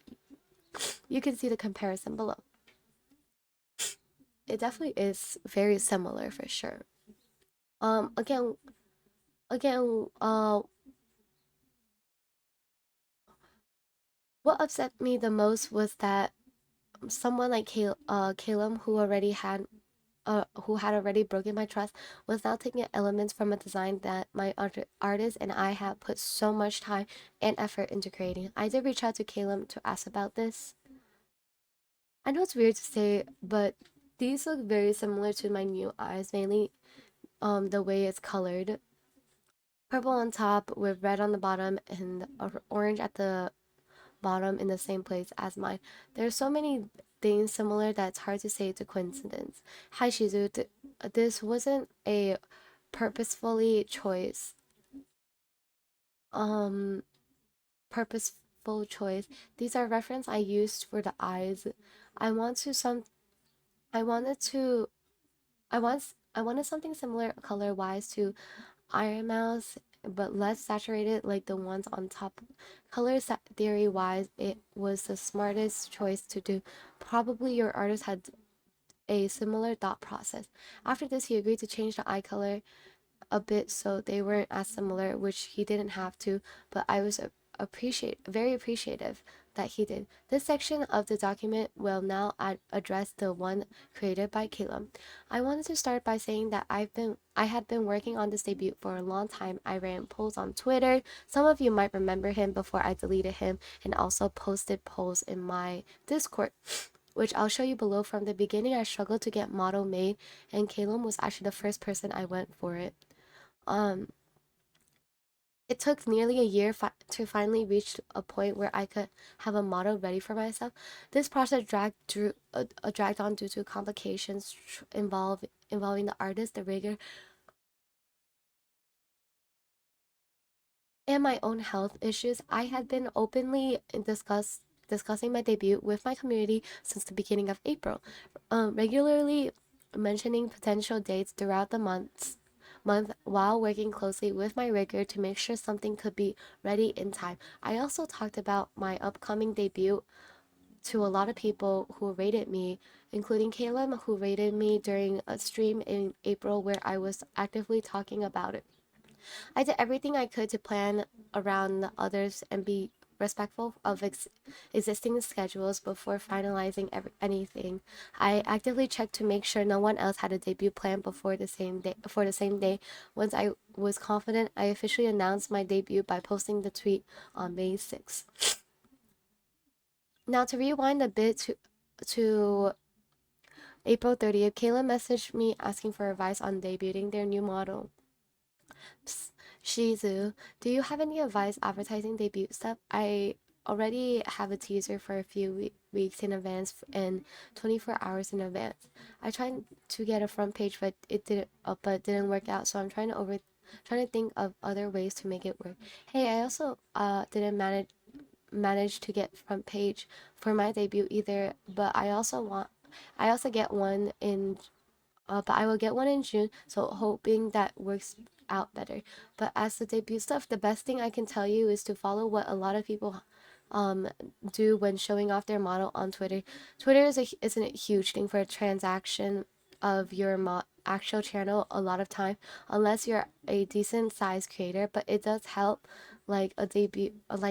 You can see the comparison below. It definitely is very similar for sure. Again, again, what upset me the most was that someone like Caleb, who had already broken my trust, was now taking elements from a design that my artist and I had put so much time and effort into creating. I did reach out to Caleb to ask about this. I know it's weird to say, but these look very similar to my new eyes, mainly the way it's colored. Purple on top with red on the bottom and orange at the bottom in the same place as mine. There's so many things similar that it's hard to say it's a coincidence. Hi Shizu, this wasn't a purposefully choice. Um, purposeful choice. These are reference I used for the eyes. I want to some. I wanted to. I wanted something similar color wise to Iron Mouse, but less saturated like the ones on top. Color theory wise, it was the smartest choice to do. Probably your artist had a similar thought process. After this, he agreed to change the eye color a bit so they weren't as similar, which he didn't have to, but I was very appreciative that he did. This section of the document will now address the one created by Caleb. I wanted to start by saying that I had been working on this debut for a long time. I ran polls on Twitter. Some of you might remember him before I deleted him, and also posted polls in my Discord, which I'll show you below. From the beginning, I struggled to get model made, and Caleb was actually the first person I went for it. Um, it took nearly a year to finally reach a point where I could have a model ready for myself. This process dragged on due to complications involving the artist, the rigger, and my own health issues. I had been openly discussing my debut with my community since the beginning of April, regularly mentioning potential dates throughout the months month while working closely with my rigger to make sure something could be ready in time. I also talked about my upcoming debut to a lot of people who rated me, including Caleb, who rated me during a stream in April where I was actively talking about it. I did everything I could to plan around the others and be respectful of existing schedules before finalizing anything. I actively checked to make sure no one else had a debut planned before the same day. For the same day, once I was confident, I officially announced my debut by posting the tweet on May 6th. Now to rewind a bit to April 30th, Kayla messaged me asking for advice on debuting their new model. Psst, Shizu, do you have any advice advertising debut stuff? I already have a teaser for a few weeks in advance and 24 hours in advance. I tried to get a front page, but it didn't work out. So I'm trying to think of other ways to make it work. Hey, I also didn't manage to get front page for my debut either, but I also get one in but I will get one in June, so hoping that works out better. But as the debut stuff, the best thing I can tell you is to follow what a lot of people um do when showing off their model on Twitter. Twitter isn't a huge thing for a transaction of your actual channel a lot of time unless you're a decent sized creator, but it does help like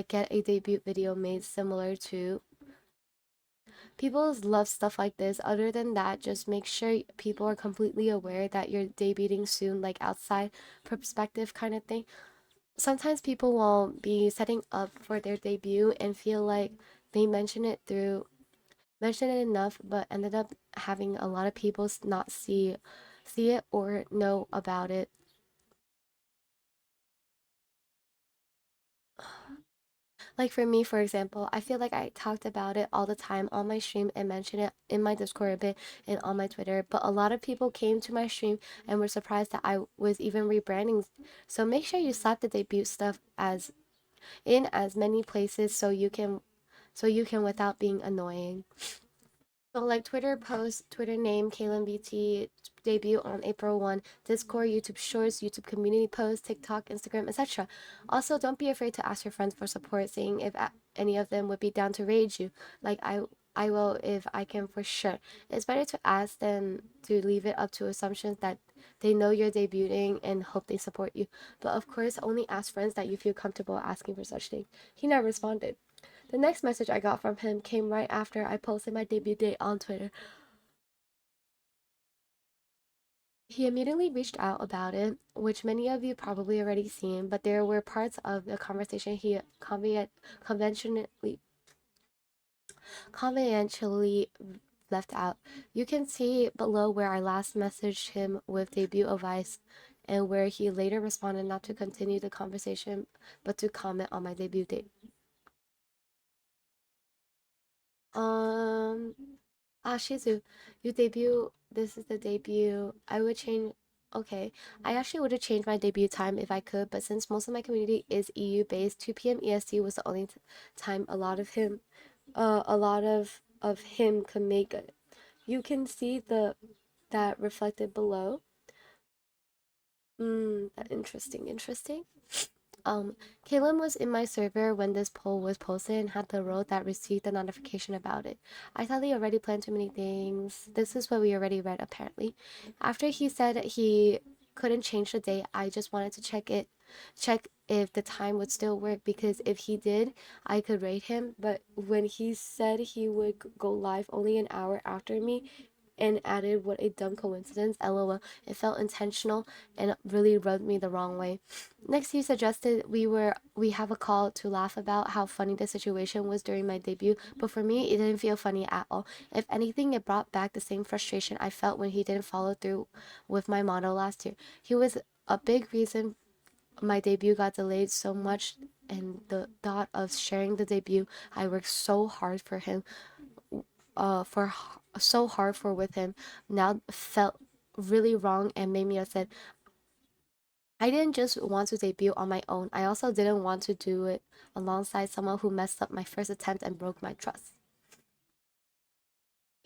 get a debut video made similar to people love stuff like this. Other than that, just make sure people are completely aware that you're debuting soon, like outside perspective kind of thing. Sometimes people won't be setting up for their debut and feel like they mention it enough, but ended up having a lot of people not see it or know about it. Like for me, for example, I feel like I talked about it all the time on my stream and mentioned it in my Discord a bit and on my Twitter, but a lot of people came to my stream and were surprised that I was even rebranding. So make sure you slap the debut stuff as many places so you can without being annoying. So like Twitter post, Twitter name, Kaylin BT, debut on April 1, Discord, YouTube Shorts, YouTube Community post, TikTok, Instagram, etc. Also, don't be afraid to ask your friends for support, seeing if any of them would be down to raid you. Like I will if I can for sure. It's better to ask than to leave it up to assumptions that they know you're debuting and hope they support you. But of course, only ask friends that you feel comfortable asking for such things. He never responded. The next message I got from him came right after I posted my debut date on Twitter. He immediately reached out about it, which many of you probably already seen, but there were parts of the conversation he conventionally conveniently left out. You can see below where I last messaged him with debut advice and where he later responded not to continue the conversation but to comment on my debut date. Um Shizu, you debut. This is the debut. I would change. Okay, I actually would have changed my debut time if I could, but since most of my community is EU based, 2 p.m. EST was the only time a lot of him could make it. You can see that reflected below. Interesting, interesting. Um, Kaylin was in my server when this poll was posted and had the role that received the notification about it. I thought he already planned too many things. This is what we already read, apparently. After he said he couldn't change the date, I just wanted to check if the time would still work because if he did, I could rate him. But when he said he would go live only an hour after me, and added what a dumb coincidence, lol. It felt intentional and it really rubbed me the wrong way. Next, he suggested we have a call to laugh about how funny the situation was during my debut, but for me, it didn't feel funny at all. If anything, it brought back the same frustration I felt when he didn't follow through with my model last year. He was a big reason my debut got delayed so much, and the thought of sharing the debut I worked so hard for him for so hard for with him now felt really wrong and made me upset. I didn't just want to debut on my own. I also didn't want to do it alongside someone who messed up my first attempt and broke my trust.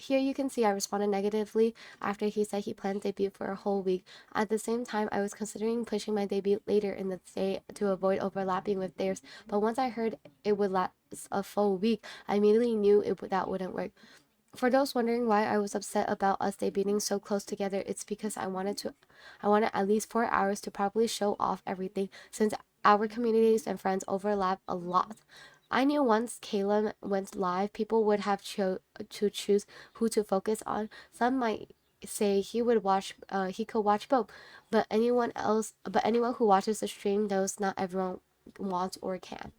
Here you can see I responded negatively after he said he planned debut for a whole week. At the same time, I was considering pushing my debut later in the day to avoid overlapping with theirs, but once I heard it would last a full week, I immediately knew that wouldn't work. For those wondering why I was upset about us debuting so close together, it's because I wanted at least 4 hours to properly show off everything since our communities and friends overlap a lot. I knew once Caleb went live, people would have to choose who to focus on. Some might say he could watch both, but anyone who watches the stream knows not everyone wants or can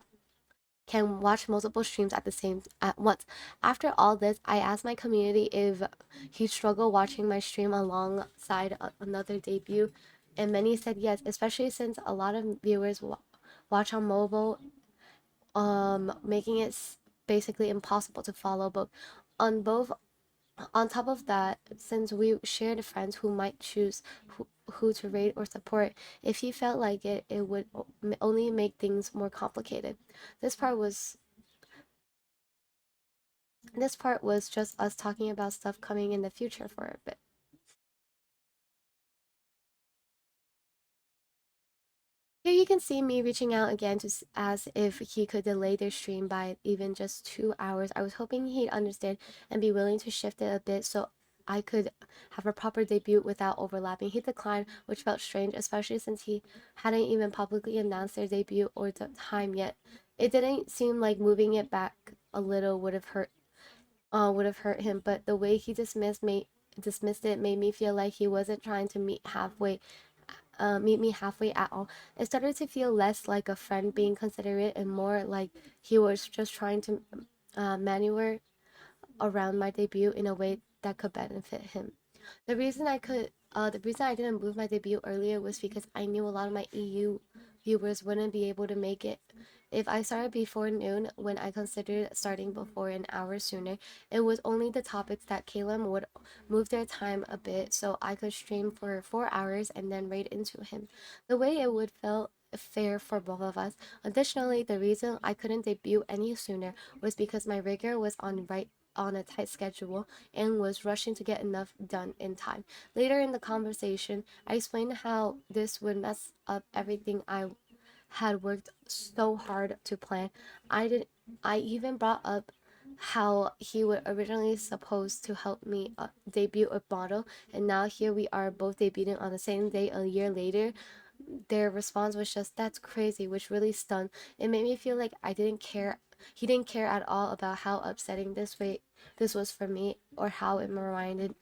watch multiple streams at once. After all this, I asked my community if he struggled watching my stream alongside another debut, and many said yes, especially since a lot of viewers watch on mobile, making it basically impossible to follow both. On both on top of that, since we shared friends who might choose who to rate or support, if he felt like it would only make things more complicated. This part was This part was just us talking about stuff coming in the future for a bit. Here you can see me reaching out again to ask if he could delay their stream by even just 2 hours. I was hoping he'd understand and be willing to shift it a bit so I could have a proper debut without overlapping. He declined, which felt strange, especially since he hadn't even publicly announced their debut or the time yet. It didn't seem like moving it back a little would have hurt him, but the way he dismissed it made me feel like he wasn't trying to meet me halfway at all. It started to feel less like a friend being considerate and more like he was just trying to maneuver around my debut in a way that could benefit him. The reason I didn't move my debut earlier was because I knew a lot of my EU viewers wouldn't be able to make it. If I started before noon, when I considered starting before an hour sooner, it was only the topics that Caleb would move their time a bit so I could stream for 4 hours and then raid into him. The way it would feel fair for both of us. Additionally, the reason I couldn't debut any sooner was because my rigger was on a tight schedule and was rushing to get enough done in time. Later in the conversation, I explained how this would mess up everything I had worked so hard to plan. I did I even brought up how he was originally supposed to help me debut a model, and now here we are both debuting on the same day a year later. Their response was just, "That's crazy," which really stunned. It made me feel like I didn't care. He didn't care at all about how upsetting this was for me, or how it reminded.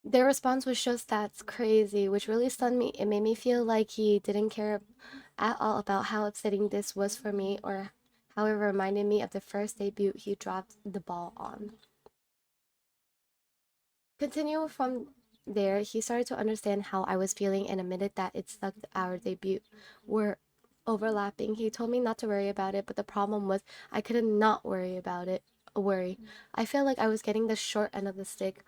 Their response was just, "That's crazy," which really stunned me. It made me feel like he didn't care at all about how upsetting this was for me, or how it reminded me of the first debut he dropped the ball on. Continue from there, he started to understand how I was feeling and admitted that it sucked our debut were overlapping. He told me not to worry about it, but the problem was I couldn't not worry about it. Worry. I felt like I was getting the short end of the stick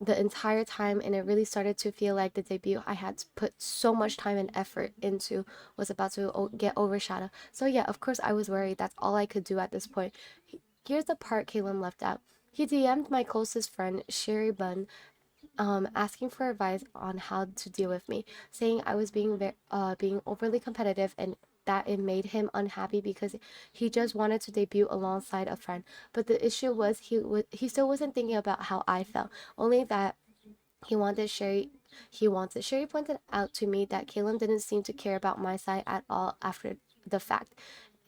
the entire time, and it really started to feel like the debut I had put so much time and effort into was about to get overshadowed. So yeah, of course I was worried. That's all I could do at this point. Here's the part Kaylin left out. He DM'd my closest friend, Sherry Bun, asking for advice on how to deal with me, saying I was being overly competitive and that it made him unhappy because he just wanted to debut alongside a friend. But the issue was he still wasn't thinking about how I felt, only that he wanted Sherry. He wanted Sherry pointed out to me that Kaylin didn't seem to care about my side at all after the fact,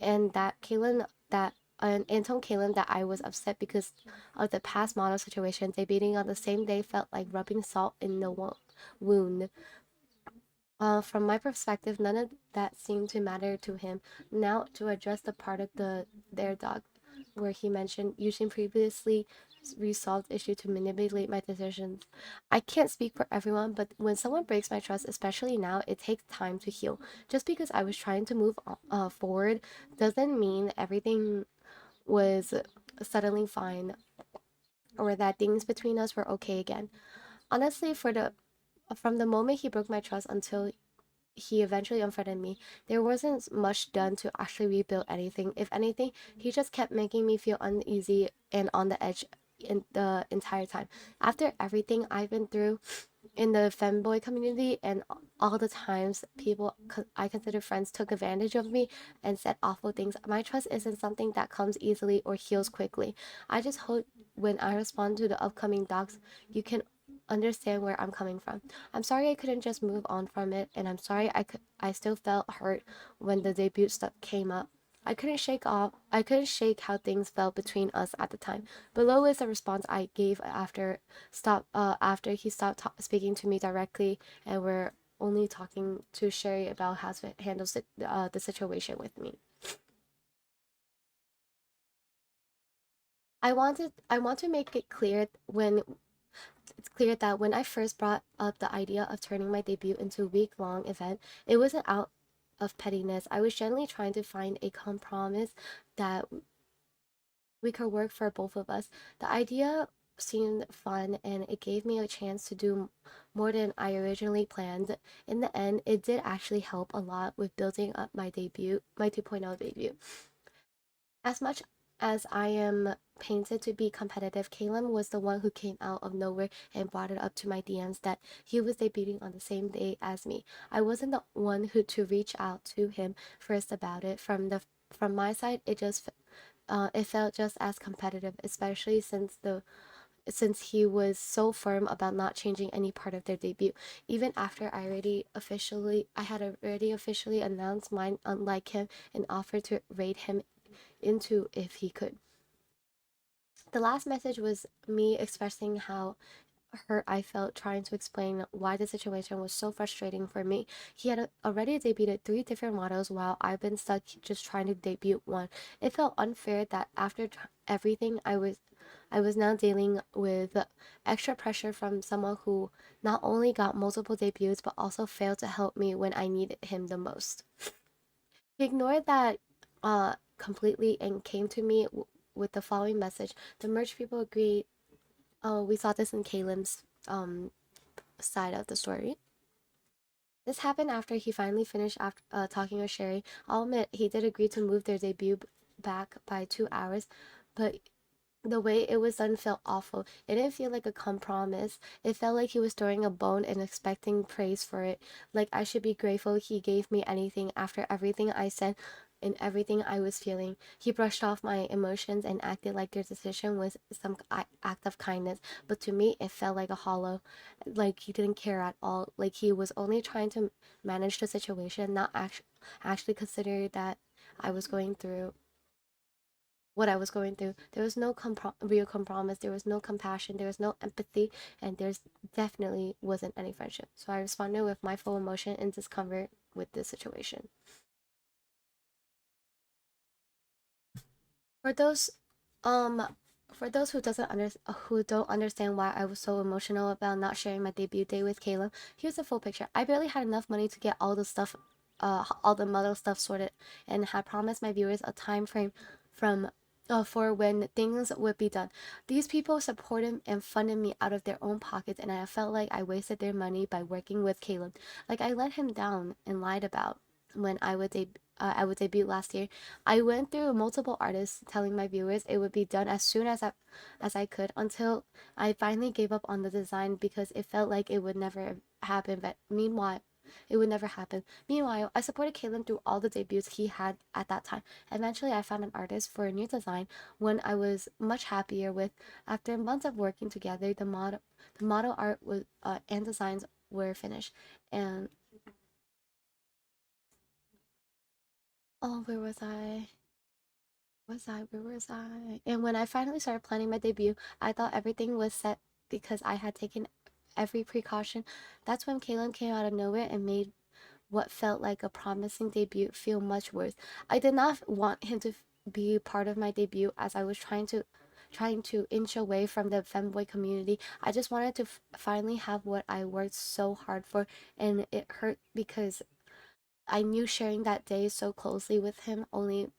and that Kaylin that and told Kaylin that I was upset because of the past model situation. Debating on the same day felt like rubbing salt in the wound. From my perspective, none of that seemed to matter to him. Now, to address the part of their dog where he mentioned using previously resolved issue to manipulate my decisions. I can't speak for everyone, but when someone breaks my trust, especially now, it takes time to heal. Just because I was trying to move forward doesn't mean everything was suddenly fine or that things between us were okay again. Honestly, from the moment he broke my trust until he eventually unfriended me, there wasn't much done to actually rebuild anything. If anything, he just kept making me feel uneasy and on the edge in the entire time. After everything I've been through in the femboy community and all the times people I consider friends took advantage of me and said awful things, my trust isn't something that comes easily or heals quickly. I just hope when I respond to the upcoming docs, you can understand where I'm coming from. I'm sorry I couldn't just move on from it, and I'm sorry I still felt hurt when the debut stuff came up. I couldn't shake how things felt between us at the time. Below is the response I gave after he stopped speaking to me directly and we're only talking to Sherry about how to handle the situation with me. I want to make it clear when it's clear that when I first brought up the idea of turning my debut into a week-long event, it wasn't out of pettiness. I was generally trying to find a compromise that we could work for both of us. The idea seemed fun and it gave me a chance to do more than I originally planned. In the end, it did actually help a lot with building up my 2.0 debut. As much as I am painted to be competitive, Caleb was the one who came out of nowhere and brought it up to my DMs that he was debuting on the same day as me. I wasn't the one who to reach out to him first about it. From my side, it felt just as competitive, especially since he was so firm about not changing any part of their debut, even after I had already officially announced mine, unlike him, and offered to raid him into if he could. The last message was me expressing how hurt I felt trying to explain why the situation was so frustrating for me. He had already debuted 3 different models while I've been stuck just trying to debut one. It felt unfair that after everything I was now dealing with extra pressure from someone who not only got multiple debuts but also failed to help me when I needed him the most. He ignored that completely and came to me with the following message. The merch people agreed. Oh, we saw this in Caleb's side of the story. This happened after he finally finished after, talking with Sherry. I'll admit he did agree to move their debut back by 2 hours, but the way it was done felt awful. It didn't feel like a compromise. It felt like he was throwing a bone and expecting praise for it. Like I should be grateful he gave me anything after everything I said and everything I was feeling. He brushed off my emotions and acted like their decision was some act of kindness. But to me, it felt like a hollow. Like he didn't care at all. Like he was only trying to manage the situation, not actually consider that I was going through what I was going through. There was no real compromise, there was no compassion, there was no empathy, and there's definitely wasn't any friendship. So I responded with my full emotion and discomfort with this situation. For those, um, for those who don't understand why I was so emotional about not sharing my debut day with Caleb, here's the full picture. I barely had enough money to get all the model stuff sorted, and had promised my viewers a time frame from for when things would be done. These people supported and funded me out of their own pockets, and I felt like I wasted their money by working with Caleb. Like I let him down and lied about when I would debut last year. I went through multiple artists telling my viewers it would be done as soon as I could until I finally gave up on the design because it felt like it would never happen. But meanwhile, it would never happen. Meanwhile, I supported Kaylin through all the debuts he had at that time. Eventually, I found an artist for a new design one I was much happier with. After months of working together, the model art was and designs were finished. And oh, where was I? Where was I? And when I finally started planning my debut, I thought everything was set because I had taken every precaution. That's when Kaylin came out of nowhere and made what felt like a promising debut feel much worse. I did not want him to be part of my debut as I was trying to inch away from the femboy community. I just wanted to finally have what I worked so hard for, and it hurt because I knew sharing that day so closely with him only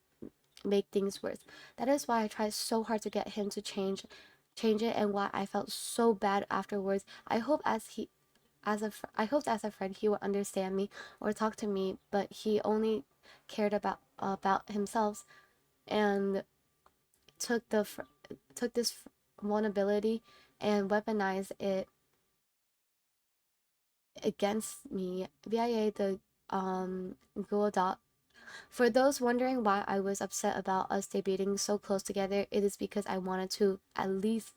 make things worse. That is why I tried so hard to get him to change it, and why I felt so bad afterwards. I hoped as a friend he would understand me or talk to me, but he only cared about himself, and took took this vulnerability and weaponized it against me via the Google Doc. For those wondering why I was upset about us debating so close together, it is because I wanted to at least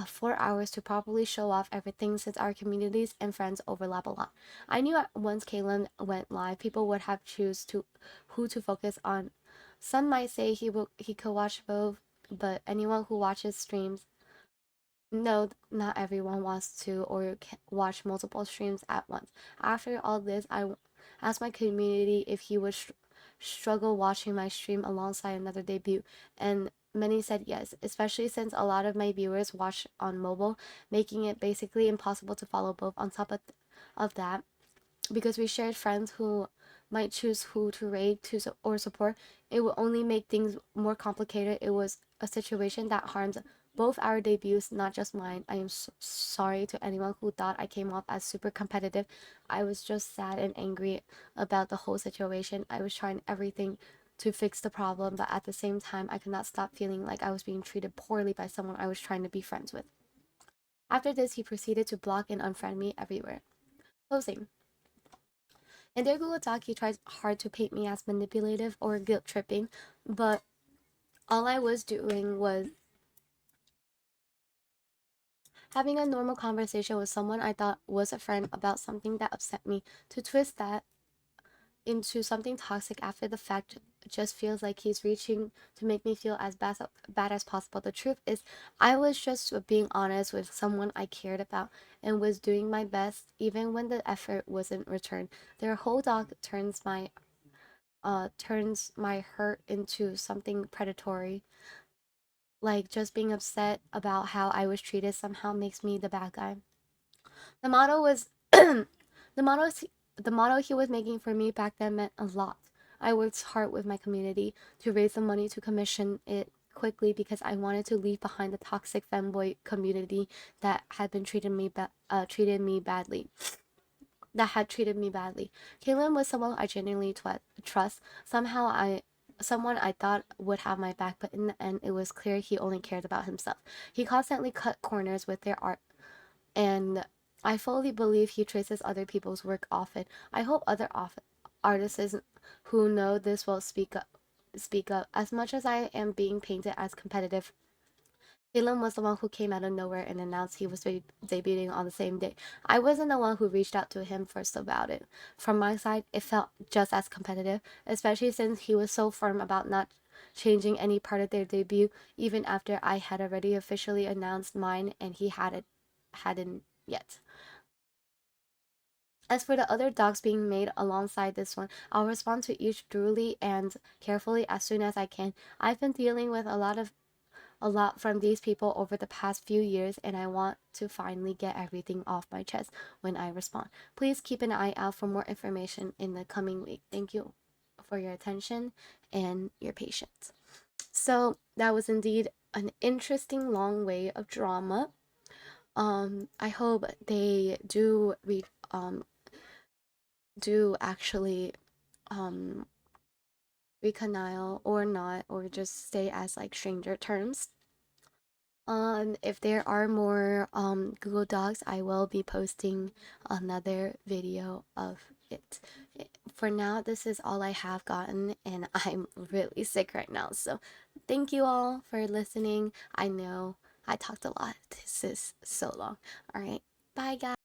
4 hours to properly show off everything since our communities and friends overlap a lot. I knew once Caleb went live, people would have choose to who to focus on. Some might say he could watch both, but anyone who watches streams, no, not everyone wants to or can watch multiple streams at once. After all this, I asked my community if he would struggle watching my stream alongside another debut, and many said yes, especially since a lot of my viewers watch on mobile, making it basically impossible to follow both. On top of that, because we shared friends who might choose who to raid or support, it would only make things more complicated. It was a situation that harms both our debuts, not just mine. I am sorry to anyone who thought I came off as super competitive. I was just sad and angry about the whole situation. I was trying everything to fix the problem, but at the same time, I could not stop feeling like I was being treated poorly by someone I was trying to be friends with. After this, he proceeded to block and unfriend me everywhere. Closing. In their Google Doc, he tries hard to paint me as manipulative or guilt tripping, but all I was doing was having a normal conversation with someone I thought was a friend about something that upset me. To twist that into something toxic after the fact just feels like he's reaching to make me feel as bad as possible. The truth is, I was just being honest with someone I cared about and was doing my best even when the effort wasn't returned. Their whole dog turns my hurt into something predatory. Like just being upset about how I was treated somehow makes me the bad guy. The motto was the motto the motto he was making for me back then meant a lot. I worked hard with my community to raise the money to commission it quickly because I wanted to leave behind the toxic femboy community that had been treated me badly. That had treated me badly. Kaylin was someone I genuinely trust. Someone I thought would have my back, but in the end, it was clear he only cared about himself. He constantly cut corners with their art, and I fully believe he traces other people's work often. I hope other artists who know this will speak up. Speak up. As much as I am being painted as competitive, Caleb was the one who came out of nowhere and announced he was debuting on the same day. I wasn't the one who reached out to him first about it. From my side, it felt just as competitive, especially since he was so firm about not changing any part of their debut, even after I had already officially announced mine and he hadn't yet. As for the other docs being made alongside this one, I'll respond to each thoroughly and carefully as soon as I can. I've been dealing with a lot from these people over the past few years, and I want to finally get everything off my chest when I respond. Please keep an eye out for more information in the coming week. Thank you for your attention and your patience. So that was indeed an interesting long way of drama. I hope they do actually reconcile or not, or just stay as like stranger terms. If there are more Google Docs, I will be posting another video of it. For now, this is all I have gotten, and I'm really sick right now. So, thank you all for listening. I know I talked a lot. This is so long. All right, bye, guys.